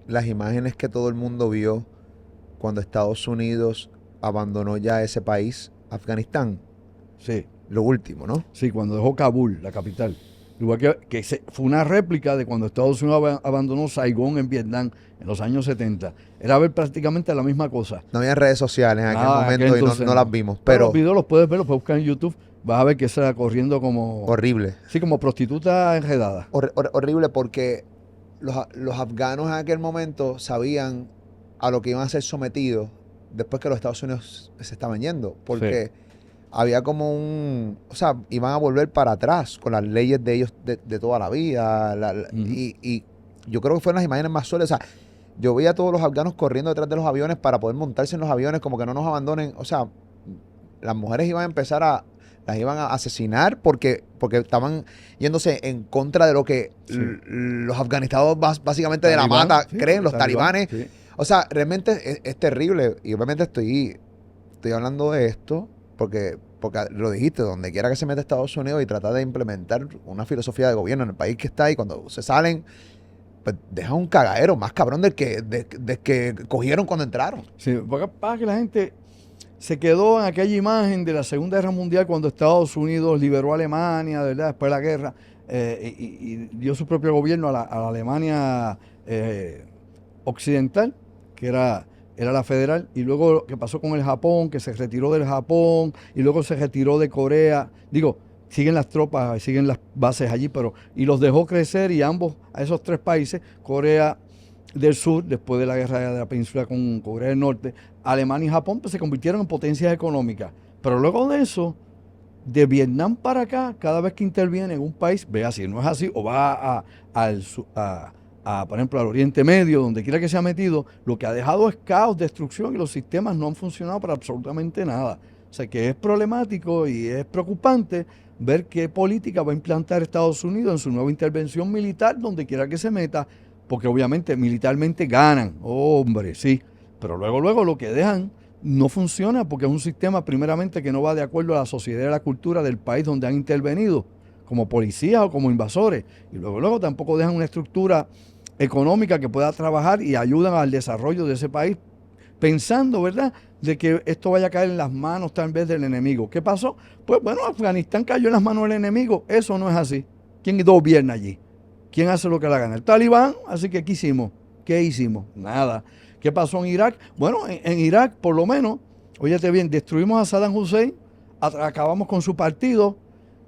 las imágenes que todo el mundo vio cuando Estados Unidos abandonó ya ese país, Afganistán? Sí. Lo último, ¿no? Sí, cuando dejó Kabul, la capital. Igual fue una réplica de cuando Estados Unidos abandonó Saigón en Vietnam en los años 70. Era ver prácticamente la misma cosa. No había redes sociales en aquel momento y no las vimos. Pero Pero los videos los puedes ver, los puedes buscar en YouTube. Vas a ver que está corriendo como... horrible. Sí, como prostituta enredada. Horrible porque los afganos en aquel momento sabían a lo que iban a ser sometidos después que los Estados Unidos se estaban yendo. Porque había como o sea, iban a volver para atrás con las leyes de ellos de toda la vida. Y yo creo que fueron las imágenes más sólidas. O sea, yo veía a todos los afganos corriendo detrás de los aviones para poder montarse en los aviones, como que no nos abandonen. O sea, las mujeres iban a empezar las iban a asesinar porque estaban yéndose en contra de lo que los afganistanos básicamente de la mata creen, los talibanes. Sí. O sea, realmente es terrible. Y obviamente estoy hablando de esto porque lo dijiste, donde quiera que se meta Estados Unidos y trata de implementar una filosofía de gobierno en el país que está, y cuando se salen, pues deja un cagadero más cabrón del que cogieron cuando entraron. Sí, porque pasa que la gente se quedó en aquella imagen de la Segunda Guerra Mundial cuando Estados Unidos liberó a Alemania, ¿verdad? Después de la guerra, y dio su propio gobierno a la Alemania occidental, que era la federal, y luego lo que pasó con el Japón, que se retiró del Japón, y luego se retiró de Corea. Digo, siguen las tropas, siguen las bases allí, y los dejó crecer, y ambos, a esos tres países, Corea del Sur, después de la guerra de la península con Corea del Norte, Alemania y Japón, pues se convirtieron en potencias económicas. Pero luego de eso, de Vietnam para acá, cada vez que interviene en un país, vea si no es así, o va por ejemplo, al Oriente Medio, donde quiera que se ha metido, lo que ha dejado es caos, destrucción, y los sistemas no han funcionado para absolutamente nada. O sea que es problemático y es preocupante ver qué política va a implantar Estados Unidos en su nueva intervención militar, donde quiera que se meta, porque obviamente militarmente ganan, hombre, sí, pero luego lo que dejan no funciona, porque es un sistema primeramente que no va de acuerdo a la sociedad y a la cultura del país donde han intervenido, como policías o como invasores, y luego tampoco dejan una estructura económica que pueda trabajar y ayudan al desarrollo de ese país, pensando, ¿verdad?, de que esto vaya a caer en las manos tal vez del enemigo. ¿Qué pasó? Pues bueno, Afganistán cayó en las manos del enemigo. Eso no es así. ¿Quién gobierna allí? ¿Quién hace lo que le gana? El Talibán. Así que ¿qué hicimos? ¿Qué hicimos? Nada. ¿Qué pasó en Irak? Bueno, en Irak, por lo menos, óyete bien, destruimos a Saddam Hussein, acabamos con su partido,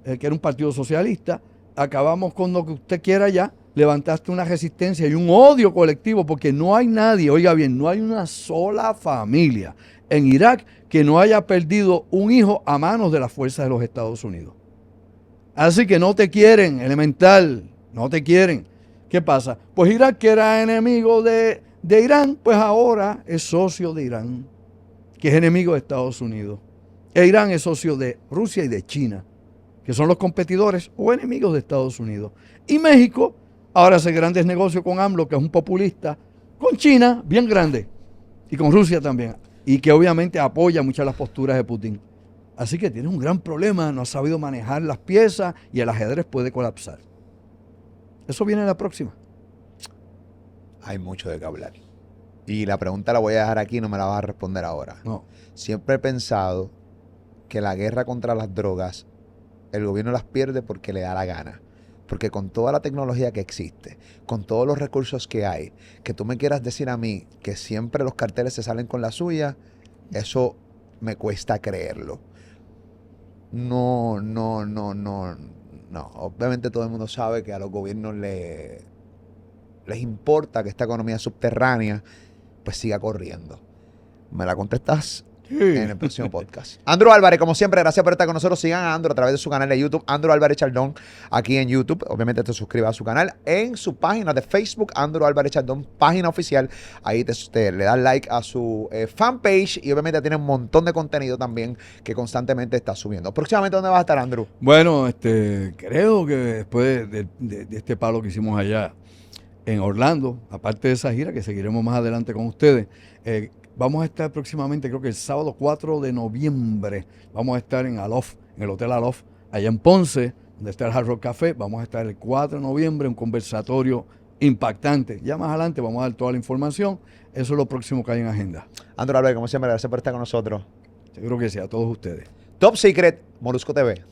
que era un partido socialista, acabamos con lo que usted quiera allá, levantaste una resistencia y un odio colectivo, porque no hay nadie, oiga bien, no hay una sola familia en Irak que no haya perdido un hijo a manos de las fuerzas de los Estados Unidos. Así que no te quieren, elemental, no te quieren. ¿Qué pasa? Pues Irak, que era enemigo de Irán, pues ahora es socio de Irán, que es enemigo de Estados Unidos. E Irán es socio de Rusia y de China, que son los competidores o enemigos de Estados Unidos. Y México ahora hace grandes negocios con AMLO, que es un populista, con China, bien grande, y con Rusia también, y que obviamente apoya muchas las posturas de Putin. Así que tienes un gran problema, no has sabido manejar las piezas y el ajedrez puede colapsar. Eso viene en la próxima. Hay mucho de qué hablar. Y la pregunta la voy a dejar aquí, no me la vas a responder ahora. No. Siempre he pensado que la guerra contra las drogas, el gobierno las pierde porque le da la gana. Porque con toda la tecnología que existe, con todos los recursos que hay, que tú me quieras decir a mí que siempre los carteles se salen con la suya, eso me cuesta creerlo. No. Obviamente todo el mundo sabe que a los gobiernos les importa que esta economía subterránea pues siga corriendo. Me la contestas en el próximo podcast. Andrew Álvarez, como siempre, gracias por estar con nosotros. Sigan a Andrew a través de su canal de YouTube, Andrew Álvarez Chaldón, aquí en YouTube. Obviamente te suscribas a su canal. En su página de Facebook, Andrew Álvarez Chaldón, página oficial. Ahí te le das like a su fanpage, y obviamente tiene un montón de contenido también que constantemente está subiendo. Próximamente, ¿dónde vas a estar, Andrew? Bueno, creo que después de este palo que hicimos allá en Orlando, aparte de esa gira que seguiremos más adelante con ustedes, vamos a estar próximamente, creo que el sábado 4 de noviembre, vamos a estar en Aloft, en el Hotel Aloft, allá en Ponce, donde está el Hard Rock Café. Vamos a estar el 4 de noviembre, un conversatorio impactante. Ya más adelante vamos a dar toda la información. Eso es lo próximo que hay en agenda. Andrew Álvarez, como siempre, gracias por estar con nosotros. Seguro que sí, a todos ustedes. Top Secret, Molusco TV.